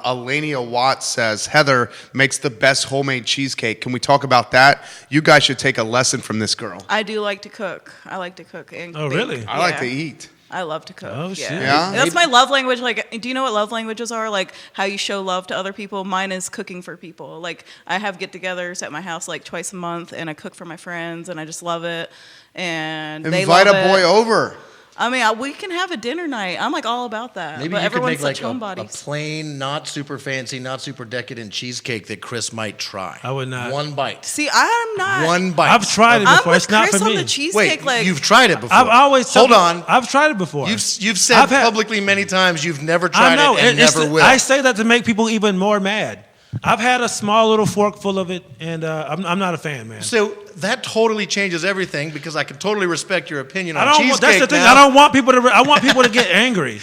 Alania Watts says, Heather makes the best homemade cheesecake. Can we talk about that? You guys should take a lesson from this girl. I do like to cook. I like to cook. And Oh, bake. really? I like Yeah. to eat. I love to cook. Oh, shit. Yeah? That's my love language. Like, do you know what love languages are? Like how you show love to other people. Mine is cooking for people. Like I have get-togethers at my house like twice a month, and I cook for my friends, and I just love it. And they Invite love a boy it. over. I mean, we can have a dinner night. I'm like all about that. Maybe but you could everyone's make like such a homebodies. plain, not super fancy, not super decadent cheesecake that Chris might try. I would not. One bite. See, I'm not. One bite. I've tried it I'm before. with It's not Chris for on me. the cheesecake. Wait, like you've tried it before. I've always Hold on. I've tried it before. You've said I've had- publicly many times you've never I tried know. it and it's- never will. I say that to make people even more mad. I've had a small little fork full of it, and I'm not a fan, man. So that totally changes everything because I can totally respect your opinion on I don't. cheesecake. That's the thing. now. I don't want people to. I want people to get angry.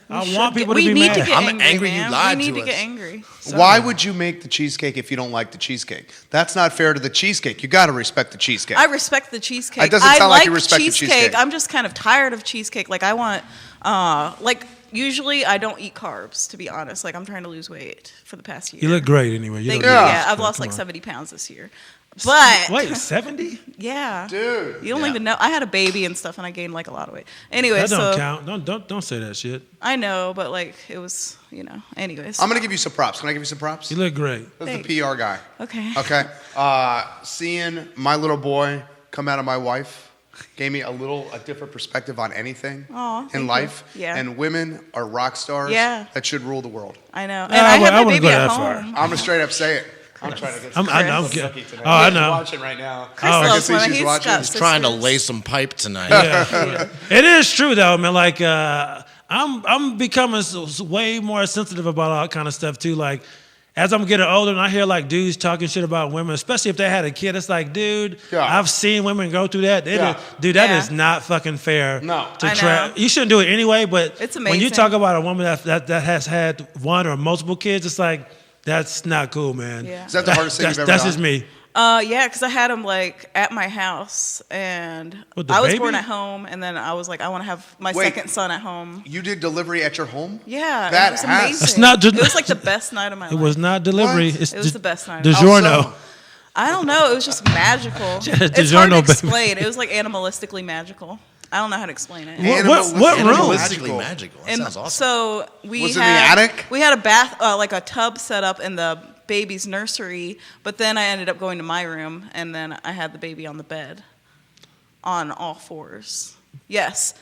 I want people to we be need mad. to get I'm angry, angry you man. lied We need to to get us. angry. Why would you make the cheesecake if you don't like the cheesecake? That's not fair to the cheesecake. You got to respect the cheesecake. I respect the cheesecake. It doesn't I sound like like you respect the cheesecake. I'm just kind of tired of cheesecake. Like I want, usually I don't eat carbs, to be honest. Like I'm trying to lose weight for the past year. You look great anyway. You Thank look you. great. Yeah, I've Come lost like on. 70 pounds this year. But Wait, 70? yeah, Dude. you don't Yeah. even know. I had a baby and stuff, and I gained like a lot of weight. Anyway, That don't so count. Don't say that shit. I know, but like it was, Anyways, I'm going to give you some props. Can I give you some props? You look great. That's Thanks. the PR guy. okay. Okay. Seeing my little boy come out of my wife gave me a different perspective on anything Aw, in thank you. life. Yeah. And women are rock stars Yeah. that should rule the world. I know, and I I, wou- have I my wouldn't baby go at that far. home. I'm going to straight up say it. I'm trying to get I'm some good. cookie tonight. Oh, I She's know. watching right now. Chris Oh, I loves can see women. she's He's watching. got He's trying to sisters. lay some pipe tonight. Yeah. It is true though, man. Like I'm becoming way more sensitive about all that kind of stuff too. Like as I'm getting older and I hear like dudes talking shit about women, especially if they had a kid, it's like, dude, Yeah. I've seen women go through that. Yeah. Dude, that Yeah. is not fucking fair. No. to I try. know. You shouldn't do it anyway. But It's when you amazing. talk about a woman that has had one or multiple kids, it's like that's not cool, man. Yeah. Is that the hardest thing That's, you've ever that's done? just me. Yeah, because I had him like at my house, and With the I was baby? born at home, and then I was like, I want to have my Wait. second son at home. You did delivery at your home? Yeah, That it was has- amazing. It's not it was like the best night of my It life. was not delivery. What? It's It was the best night. DiGiorno. How so? I don't know. It was just magical. it's hard DiGiorno, to baby. explain. It was like animalistically magical. I don't know how to explain it. What room? Animalistically magical. That And sounds awesome. so we Was it in the had attic? we had a bath, like a tub set up in the baby's nursery, but then I ended up going to my room, and then I had the baby on the bed, on all fours. Yes,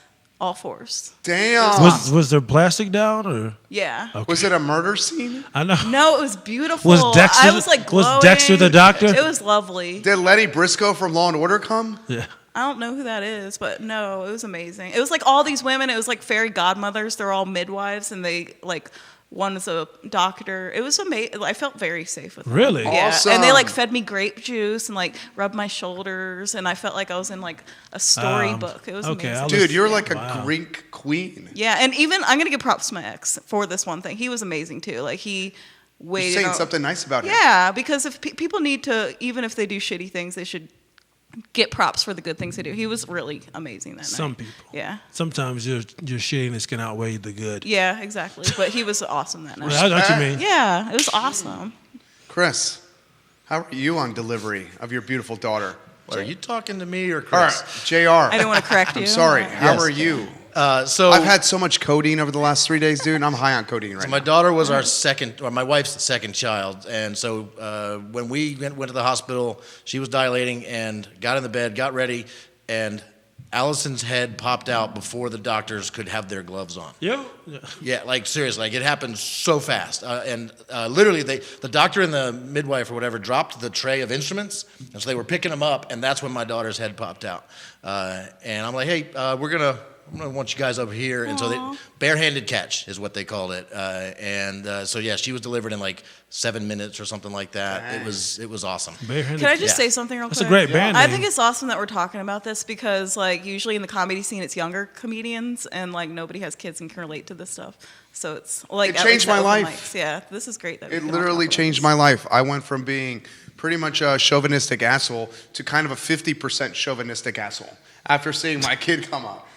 all fours. Damn. Was there plastic down or? Yeah. Was it a murder scene? I know. No, it was beautiful. Was Dexter- I was like was glowing. Dexter the doctor? It was lovely. Did Lenny Briscoe from Law and Order come? Yeah. I don't know who that is, but no, it was amazing. It was like all these women. It was like fairy godmothers. They're all midwives, and they like One is a doctor. It was amazing. I felt very safe with them. Really? Yeah. Awesome. And they like fed me grape juice and like rubbed my shoulders, and I felt like I was in like a storybook. It was amazing. Dude, you're like a Wow. Greek queen. Yeah, and even I'm gonna give props to my ex for this one thing. He was amazing too. Like he waited. You're saying on- something nice about him. Yeah, because if people need to, even if they do shitty things, they should get props for the good things they do. He was really amazing that night. Some people. Yeah. Sometimes your shittiness can outweigh the good. Yeah, exactly. But he was awesome that night. Yeah, I know what you mean. Yeah, it was awesome. Chris, how are you on delivery of your beautiful daughter? Are you talking to me or All right, Chris? JR. I didn't want to correct you. I'm sorry. How Yes. are you? So I've had so much codeine over the last 3 days, dude. I'm high on codeine right So now. my daughter was my wife's second child, and so when we went to the hospital, she was dilating and got in the bed, got ready, and Allison's head popped out before the doctors could have their gloves on. Yo. Yeah, like seriously, like it happened so fast, and literally, the doctor and the midwife or whatever dropped the tray of instruments, and so they were picking them up, and that's when my daughter's head popped out, and I'm like, hey, I'm gonna want you guys over here, and so they barehanded catch is what they called it, so yeah, she was delivered in like 7 minutes or something like that. Dang. It was awesome. Barehanded. Can I just Yeah. say something real That's quick? a great band I name. think it's awesome that we're talking about this because, like, usually in the comedy scene, it's younger comedians, and like nobody has kids and can relate to this stuff. So it's like It at changed least at my open life. mics. Yeah, this is great. That we It can all literally talk about changed this. my life. I went from being pretty much a chauvinistic asshole to kind of a 50% chauvinistic asshole after seeing my kid come up.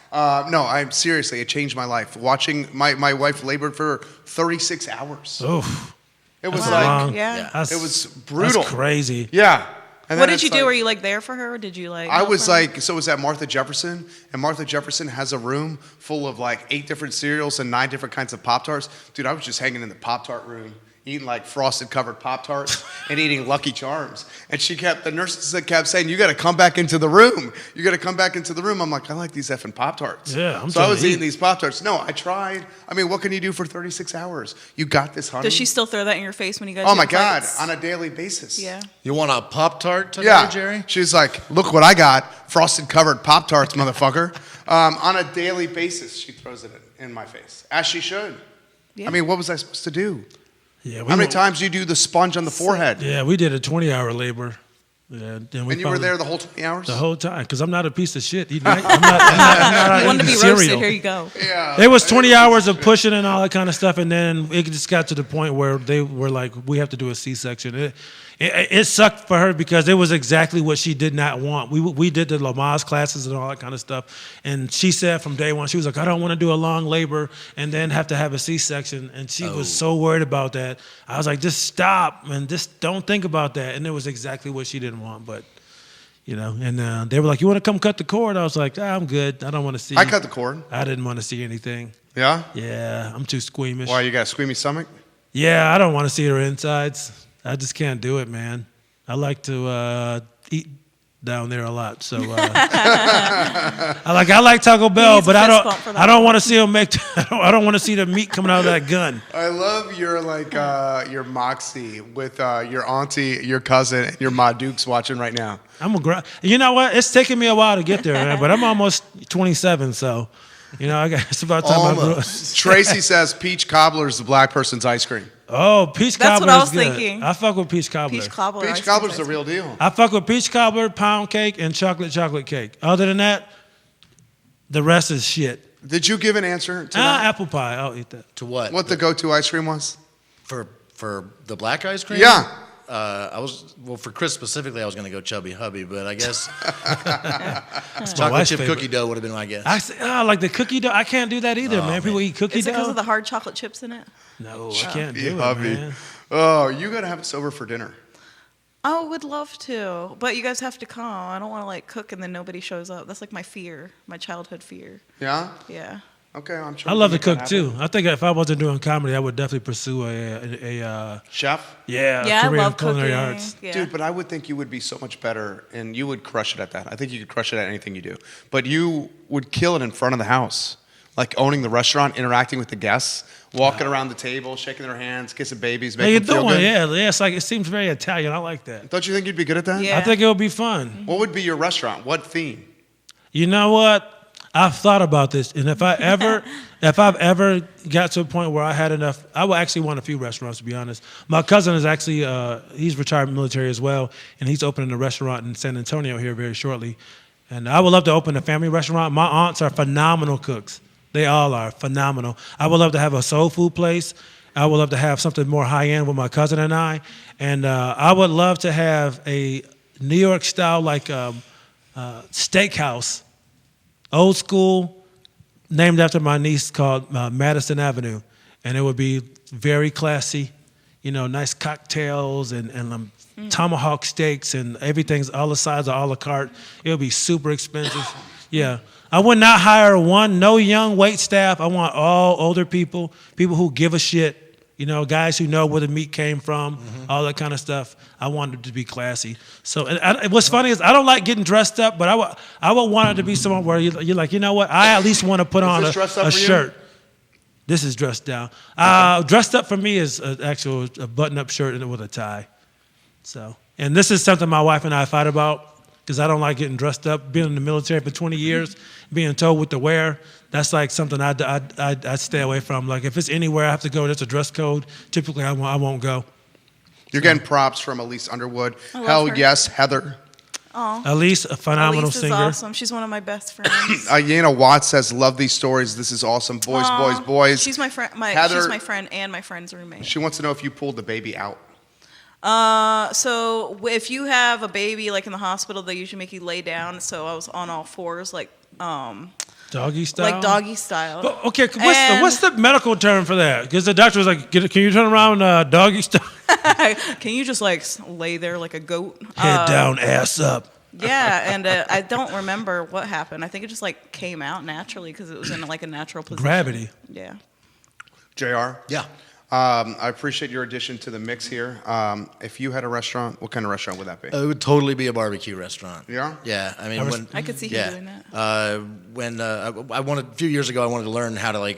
No, I'm seriously, it changed my life. Watching my wife labored for 36 hours. Oof. It was That's like, long. Yeah. Yeah. That's- it was brutal. That's crazy. Yeah. And What then did you it's do? like- Were you like there for her? Or did you like? I help was her? like, so it was at Martha Jefferson, and Martha Jefferson has a room full of like 8 different cereals and 9 different kinds of Pop-Tarts. Dude, I was just hanging in the Pop-Tart room, eating like frosted covered Pop-Tarts and eating Lucky Charms. And the nurses kept saying, you got to come back into the room. You got to come back into the room. I'm like, I like these effing Pop-Tarts. Yeah, I'm So I trying was to eating eat. these Pop-Tarts. No, I tried. I mean, what can you do for 36 hours? You got this, honey. Does she still throw that in your face when you guys? Oh get my in God, fights? on a daily basis. Yeah. You want a Pop-Tart today, Yeah, Jerry? she's like, look what I got, frosted covered Pop-Tarts, motherfucker. On a daily basis, she throws it in my face, as she should. Yeah. I mean, what was I supposed to do? Yeah. How many times do you do the sponge on the forehead? Yeah, we did a 20-hour labor. Yeah, then we And you were probably- there the whole 20 hours? the whole time because I'm not a piece of shit. I'm not You wanted to be eating roasted? cereal. Here you go. Yeah. It was 20 hours of pushing and all that kind of stuff, and then it just got to the point where they were like, "We have to do a C-section." It sucked for her because it was exactly what she did not want. We did the Lamaze classes and all that kind of stuff, and she said from day one she was like, "I don't want to do a long labor and then have to have a C-section," and she was so worried about that. I was like, "Just stop and just don't think about that," and it was exactly what she didn't want, but. You know, and they were like, "You want to come cut the cord?" I was like, "I'm good. I don't want to see." I cut the cord. I didn't want to see anything. Yeah? Yeah, I'm too squeamish. Why, you got a squeamy stomach? Yeah, I don't want to see her insides. I just can't do it, man. I like to eat down there a lot, so I like Taco Bell, needs a but I fist bump for that. don't. I don't want to see them make. I don't want to see the meat coming out of that gun. I love your your moxie with your auntie, your cousin, and your Ma Dukes watching right now. You know what? It's taking me a while to get there, man, but I'm almost 27, so you know, it's about time I grew up. Almost. Tracy says peach cobbler is the black person's ice cream. Oh, peach That's cobbler what I is was good. thinking. I fuck with peach cobbler. Peach cobbler. Peach ice cobbler's the cream. real deal. I fuck with peach cobbler, pound cake, and chocolate cake. Other than that, the rest is shit. Did you give an answer to that? Apple pie. I'll eat that. To what? What the go-to ice cream was? For the black ice cream? Yeah. For Chris specifically, I was going to go Chubby Hubby, but I guess my chocolate wife's chip favorite. cookie dough would have been my guess. I say, like the cookie dough. I can't do that either, man. People eat cookie Is it because dough. of the hard chocolate chips in it? No, I can't Chubby do it, hubby. man. Oh, you gotta have us over for dinner. Oh, would love to, but you guys have to come. I don't want to like cook and then nobody shows up. That's like my fear, my childhood fear. Yeah. Yeah. Okay, I'm sure. I we love can to make cook that happen. too. I think if I wasn't doing comedy, I would definitely pursue a Chef. yeah Yeah, I career love in culinary cooking. arts. Yeah. Dude, but I would think you would be so much better, and you would crush it at that. I think you could crush it at anything you do. But you would kill it in front of the house, like owning the restaurant, interacting with the guests, walking around the table, shaking their hands, kissing babies, How you making them feel doing? good. Yeah, it's like it seems very Italian. I like that. Don't you think you'd be good at that? Yeah. I think it would be fun. What would be your restaurant? What theme? You know what? I've thought about this, and if I've ever got to a point where I had enough, I would actually want a few restaurants, to be honest. My cousin is actually, he's retired military as well, and he's opening a restaurant in San Antonio here very shortly. And I would love to open a family restaurant. My aunts are phenomenal cooks. They all are phenomenal. I would love to have a soul food place. I would love to have something more high-end with my cousin and I. And I would love to have a New York style, like steakhouse, old school, named after my niece, called Madison Avenue. And it would be very classy, nice cocktails and tomahawk steaks and everything's, all the sides are a la carte. It would be super expensive. Yeah. I would not hire no young wait staff. I want all older people who give a shit. Guys who know where the meat came from, all that kind of stuff. I want it to be classy. So, and what's funny is I don't like getting dressed up, but I would want it to be somewhere where you're like, you know what? I at least want to put on a shirt. This is dressed down. Dressed up for me is a button-up shirt with a tie. So, and this is something my wife and I fight about because I don't like getting dressed up. Being in the military for 20 years, being told what to wear. That's like something I'd stay away from. Like if it's anywhere I have to go, there's a dress code. Typically, I won't go. You're getting props from Elise Underwood. Hell her. Yes, Heather. Oh, Elise, a phenomenal Elise is singer. awesome. She's one of my best friends. Yana Watts says, "Love these stories. This is awesome. Boys, Aw, boys." She's my friend. Heather, she's my friend and my friend's roommate. She wants to know if you pulled the baby out. So if you have a baby like in the hospital, they usually make you lay down. So I was on all fours, like Doggy style? like doggy style. But, okay, what's the medical term for that? Because the doctor was like, can you turn around doggy style? Can you just like lay there like a goat? Head down, ass up. Yeah, and I don't remember what happened. I think it just like came out naturally because it was in like a natural position. Gravity. Yeah. JR? Yeah. I appreciate your addition to the mix here. If you had a restaurant, what kind of restaurant would that be? It would totally be a barbecue restaurant. Yeah? Yeah. I mean, I could see you doing that. When I wanted a few years ago, I wanted to learn how to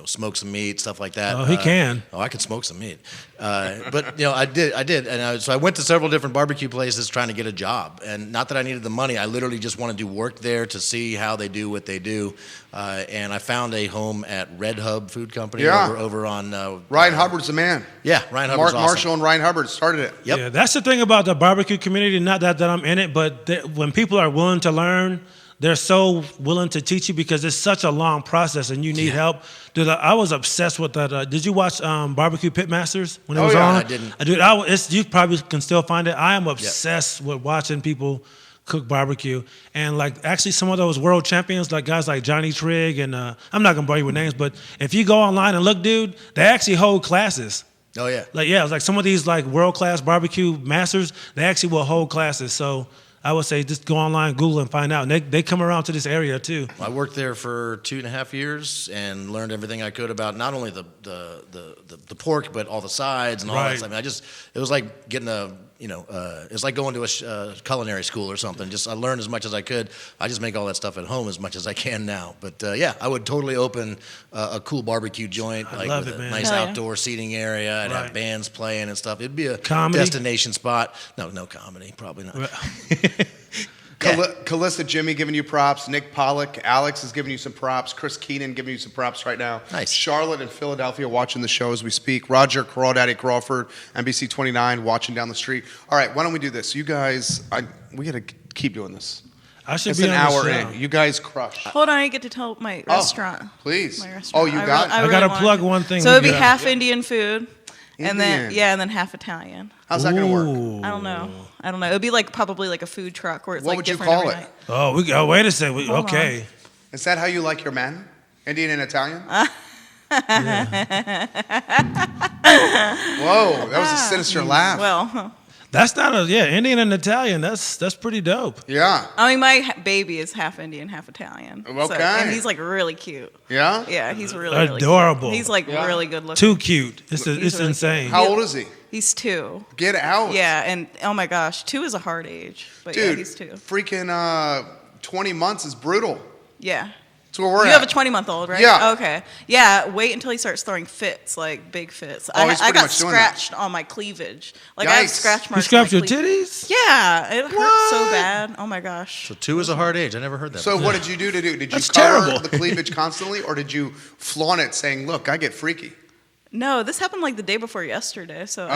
smoke some meat, stuff like that. Oh, he can. Oh, I can smoke some meat. But I did, and so I went to several different barbecue places trying to get a job. And not that I needed the money, I literally just wanted to work there to see how they do what they do. And I found a home at Red Hub Food Company over on. Ryan Hubbard's the man. Yeah, Ryan Hubbard's Mark awesome. Marshall and Ryan Hubbard started it. Yep. Yeah, that's the thing about the barbecue community. Not that I'm in it, but when people are willing to learn, they're so willing to teach you because it's such a long process and you need help. Dude, I was obsessed with that. Did you watch Barbecue Pitmasters when it was on? I didn't. Dude, you probably can still find it. I am obsessed with watching people cook barbecue. And like actually some of those world champions, like guys like Johnny Trigg and I'm not gonna bore you with names, but if you go online and look, dude, they actually hold classes. Oh yeah. It's like some of these like world-class barbecue masters, they actually will hold classes. So I would say just go online, Google, and find out. And they come around to this area too. I worked there for 2.5 years and learned everything I could about not only the pork, but all the sides and all that stuff. I mean, it was like getting it's like going to a culinary school or something. I learned as much as I could. I just make all that stuff at home as much as I can now. But I would totally open a cool barbecue joint, with a nice outdoor seating area. I'd have bands playing and stuff. It'd be a destination spot. No comedy, probably not. Calista, Jimmy giving you props. Nick Pollock, Alex is giving you some props. Chris Keenan giving you some props right now. Nice. Charlotte and Philadelphia watching the show as we speak. Roger Crawdaddy Crawford, NBC 29 watching down the street. All right, why don't we do this? You guys, we got to keep doing this. It's an hour in. You guys crush. Hold on, I get to tell my restaurant. Please. My restaurant. You got it? I got to plug one thing. So it'd be half Indian food. And then half Italian. How's that going to work? I don't know. It'd be like probably like a food truck where it's what like would you different call every it? night. Oh, wait a second. Hold Okay. on. Is that how you like your men? Indian and Italian? Whoa, that was a sinister laugh. Well, that's not Indian and Italian. That's pretty dope. Yeah. I mean, my baby is half Indian, half Italian. Okay. So, and he's like really cute. Yeah? Yeah, he's really adorable. Cute. He's like really good looking. Too cute. It's really insane. cute. How old is he? He's 2. Get out. Yeah, and oh my gosh, 2 is a hard age. But Dude, he's 2. Freaking 20 months is brutal. Yeah. That's where we're You at. have a 20-month-old, right? Yeah. Okay. Yeah. Wait until he starts throwing fits, like big fits. Oh, he's I pretty got much doing that. scratched on my cleavage. Like I have Yikes. scratch You marks. scratched on your my titties? Yeah, it hurt so What? bad. Oh my gosh. So 2 is a hard age. I never heard that. So before. what did you do? Did you That's cover terrible. the cleavage constantly, or did you flaunt it saying, look, I get freaky? No, this happened like the day before yesterday. So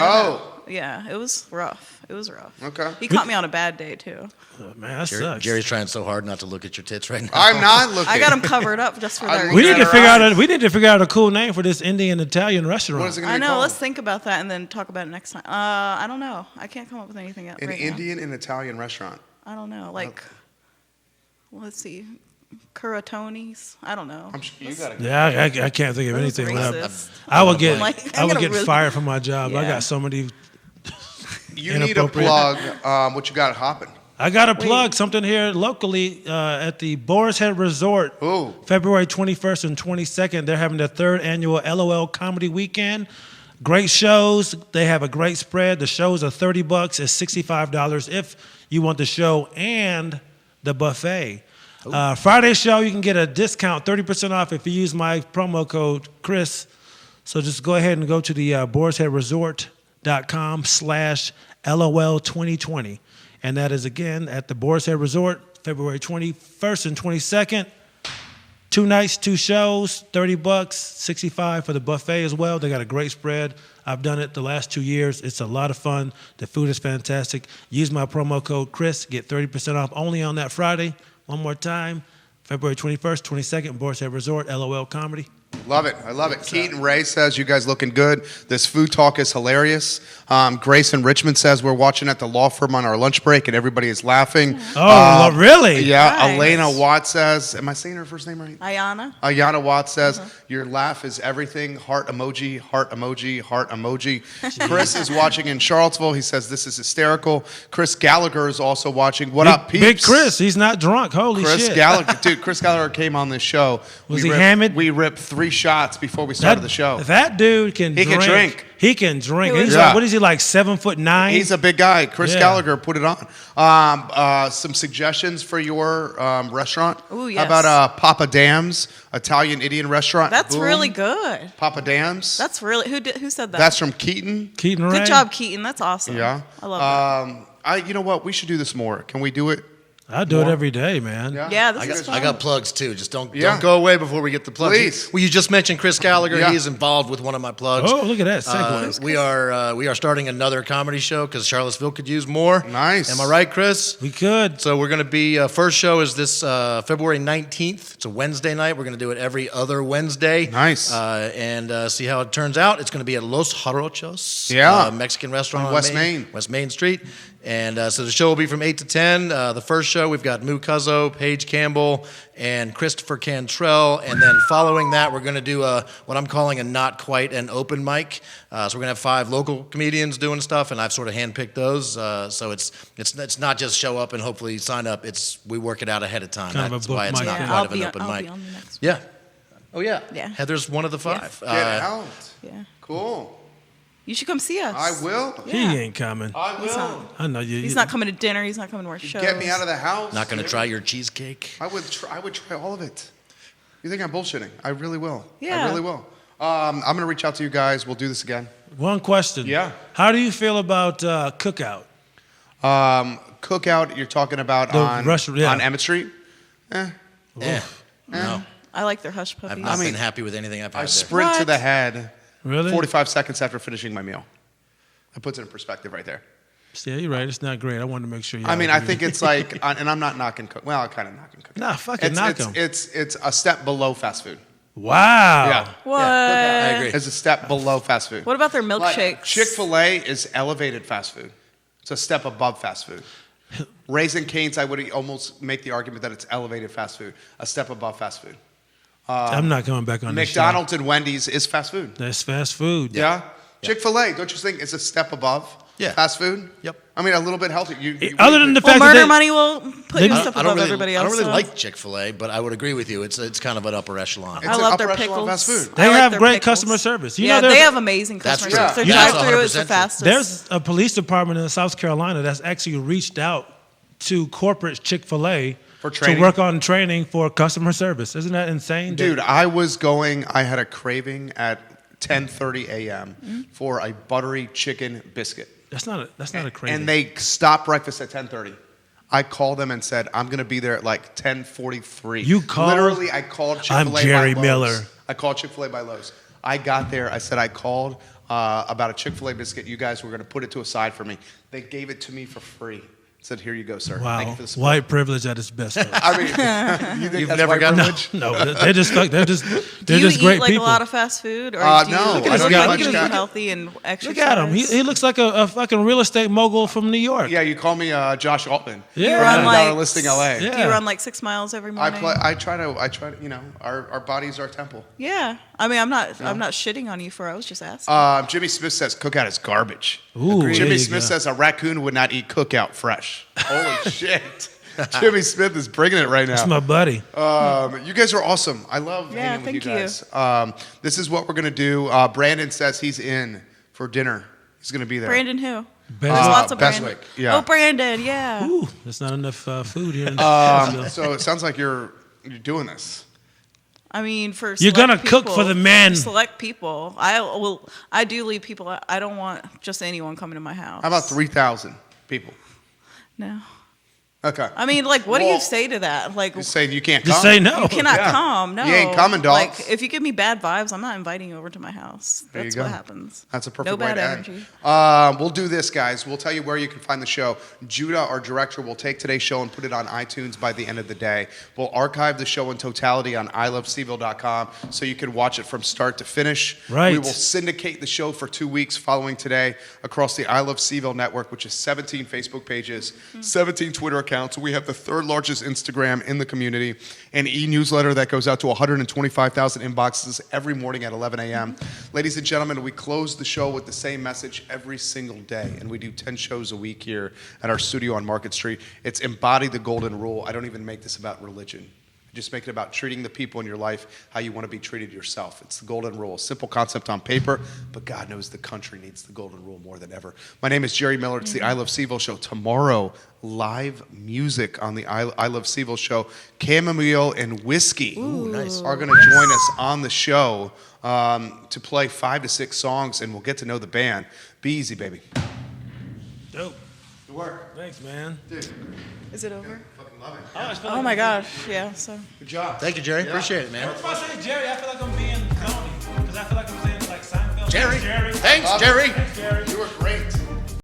yeah, it was rough. It was rough. Okay. He caught me on a bad day too. Oh, man, that sucks. Jerry's trying so hard not to look at your tits right now. I'm not looking. I got him covered up just for I'm that. We looking need at to her figure out. eyes. We need to figure out a cool name for this Indian Italian restaurant. What is it going I to be know. called? Let's think about that and then talk about it next time. I don't know. I can't come up with anything yet. An right Indian and Italian restaurant. now. I don't know. Like, let's see, Curatonis. I don't know. I'm sure you got to. Yeah, I can't think of That was anything. racist. I would get Like, I I'm would gonna get really- fired from my job. I Yeah. got so many. You need to Inappropriate. plug what you got hopping. I got to plug something here locally at the Boar's Head Resort. Ooh. February 21st and 22nd. They're having their 3rd annual LOL Comedy Weekend. Great shows. They have a great spread. The shows are $30. It's $65 if you want the show and the buffet. Friday show, you can get a discount, 30% off if you use my promo code Chris. So just go ahead and go to the boarsheadresort.com/LOL2020. And that is again at the Boar's Head Resort, February 21st and 22nd. 2 nights, 2 shows, $30, $65 for the buffet as well. They got a great spread. I've done it the last 2 years. It's a lot of fun. The food is fantastic. Use my promo code Chris, get 30% off only on that Friday. One more time, February 21st, 22nd, Boar's Head Resort, LOL Comedy. Love it. I love it. Keaton Ray says, you guys looking good. This food talk is hilarious. Grace in Richmond says, we're watching at the law firm on our lunch break and everybody is laughing. Oh, really? Yeah. Nice. Elena Watt says, am I saying her first name right? Ayana. Ayana Watt says, your laugh is everything. Heart emoji, heart emoji, heart emoji. Chris is watching in Charlottesville. He says, this is hysterical. Chris Gallagher is also watching. What up, peeps? Big Chris, he's not drunk. Holy Chris shit. Gallagher. Dude, Chris Gallagher came on this show. Was he hammered? We ripped 3 shots before we started the show. That dude can He drink. can drink. He can drink. Who He's is like, that? what is he, like 7'9"? He's a big guy. Chris Yeah. Gallagher put it on. Some suggestions for your restaurant. Ooh, How yes. about Papa Dam's Italian Indian restaurant? That's Boom. really good. Papa Dam's. That's really who said that? That's from Keaton. Keaton Ray. Good job, Keaton. That's awesome. Yeah. I love that. You know what? We should do this more. Can we do it? I do it every day, man. Yeah, this is fun. I got plugs too. Just don't Yeah. go away before we get the plugs. Please. Well, you just mentioned Chris Gallagher. Yeah. He's involved with one of my plugs. Oh, look at that. Segue. We are starting another comedy show because Charlottesville could use more. Nice. Am I right, Chris? We could. So we're going to be first show is this February 19th. It's a Wednesday night. We're going to do it every other Wednesday. Nice. And see how it turns out. It's going to be at Los Jarochos. Yeah. Mexican restaurant On West Main. West Main Street. And so the show will be from 8 to 10. The first show, we've got Moo Cuzzo, Paige Campbell, and Christopher Cantrell. And then following that, we're going to do what I'm calling a not quite an open mic. So we're going to have 5 local comedians doing stuff, and I've sort of handpicked those. So it's not just show up and hopefully sign up. We work it out ahead of time. Kind of a That's book why it's mic not thing. quite I'll of an be open I'll mic. be on the next. Yeah. Oh, yeah. Yeah. Heather's one of the 5. Get out. Yeah. Cool. You should come see us. I will. He Yeah. ain't coming. I He's will. not, I know you. he's not coming to dinner. He's not coming to our show. Get me out of the house. Not going to try your cheesecake. I would try all of it. You think I'm bullshitting? I really will. I Yeah. really will. I'm going to reach out to you guys. We'll do this again. One question. Yeah. How do you feel about Cookout? Cookout, you're talking about The on restaurant, yeah. on Emmett Street? Yeah. No. I like their hush I've puppies. not been happy with anything I've had I there. sprint to What? the head Really? 45 seconds after finishing my meal. That puts it in perspective right there. Yeah, you're right. It's not great. I wanted to make sure you. I mean, I think it's like, and I'm not knocking Cook. Well, I'm kind of knocking Cookout. Nah, fucking knock 'em. It's a step below fast food. Wow. Yeah. What? I agree. It's a step below fast food. What about their Like, milkshakes? Chick-fil-A is elevated fast food. It's a step above fast food. Raising Cane's, I would almost make the argument that it's elevated fast food, a step above fast food. I'm not coming back on this show. McDonald's and Wendy's is fast food. That's fast food. Yeah. Chick-fil-A, don't you think it's a step above Yeah. fast food? Yep. I mean, a little bit healthy. You Other than the Well, fact murder that money will put you I stuff don't above really, everybody I else. don't really so. like Chick-fil-A, but I would agree with you. It's kind of an upper echelon. It's I an love their upper echelon pickles. fast food. they I like have their great pickles. customer service. You Yeah, know, they there's- have amazing That's customer true. service. Their Yeah, drive-through is 100% the true. fastest. There's a police department in South Carolina that's actually reached out to corporate Chick-fil-A For training? to work on training for customer service. Isn't that insane? Dude, I had a craving at 10:30 a.m. for a buttery chicken biscuit. That's not a crazy. And they stopped breakfast at 10:30. I called them and said, I'm going to be there at like 10:43. You called? Literally, I called Chick-fil-A I'm Jerry by Lowe's. Miller. I called Chick-fil-A by Lowe's. I got there. I said, I called about a Chick-fil-A biscuit. You guys were going to put it to a side for me. They gave it to me for free. Said, here you go, sir. Wow, Thank you for the support. white privilege at its best. I mean, you think You've that's never white got privilege? No, they're just Do you eat great like people. a lot of fast food, or do you No, look I don't at eat much. healthy and exercise? Look at him. He looks like a fucking real estate mogul from New York. Yeah, you call me Josh Altman. Yeah. You run Down like in listing LA. Yeah. Do you run like 6 miles every morning? I try to, you know, our body's our temple. Yeah, I mean, I'm not shitting on you for. I was just asking. Jimmy Smith says cookout is garbage. Ooh, there Jimmy you Smith go. says a raccoon would not eat cookout fresh. Holy shit. Jimmy Smith is bringing it right now. That's my buddy. You guys are awesome. I love hanging with you thank guys. This is what we're going to do. Brandon says he's in for dinner. He's going to be there. Brandon who? There's There's lots of Bestwick, Brandon. yeah. Oh, Brandon, yeah. Ooh, there's not enough food here. In So it sounds like you're doing this. I mean, for You're select gonna cook people- for the men. Select people. I do leave people out. I don't want just anyone coming to my house. How about 3,000 people? No. Okay. I mean, like, what do Well, you say to that? Like, Just say you can't Just come. say no. you cannot Yeah. come. No, You ain't coming, dogs. Like, if you give me bad vibes, I'm not inviting you over to my house. There you That's go. what happens. That's a perfect no way bad to energy. end. We'll do this, guys. We'll tell you where you can find the show. Judah, our director, will take today's show and put it on iTunes by the end of the day. We'll archive the show in totality on ilovecville.com so you can watch it from start to finish. Right. We will syndicate the show for 2 weeks following today across the I Love CVille network, which is 17 Facebook pages, 17 Twitter accounts. We have the third largest Instagram in the community, an e-newsletter that goes out to 125,000 inboxes every morning at 11 a.m. Ladies and gentlemen, we close the show with the same message every single day, and we do 10 shows a week here at our studio on Market Street. It's embody the golden rule. I don't even make this about religion. I just make it about treating the people in your life how you want to be treated yourself. It's the golden rule, a simple concept on paper, but God knows the country needs the golden rule more than ever. My name is Jerry Miller. It's the I Love CVille show. Tomorrow, live music on the I Love CVille show. Chamomile and Whiskey are going to join us on the show to play 5 to 6 songs, and we'll get to know the band. Be easy, baby. Dope. Good work. Thanks, man. Dude, Is it over? fucking love it. Oh my gosh, yeah. So. Good job. Thank you, Jerry. Appreciate it, man. If I say Jerry, I feel like I'm being phony because I feel like I'm saying like Seinfeld. Jerry. Jerry. Thanks, Jerry. Thanks, Jerry. You were great.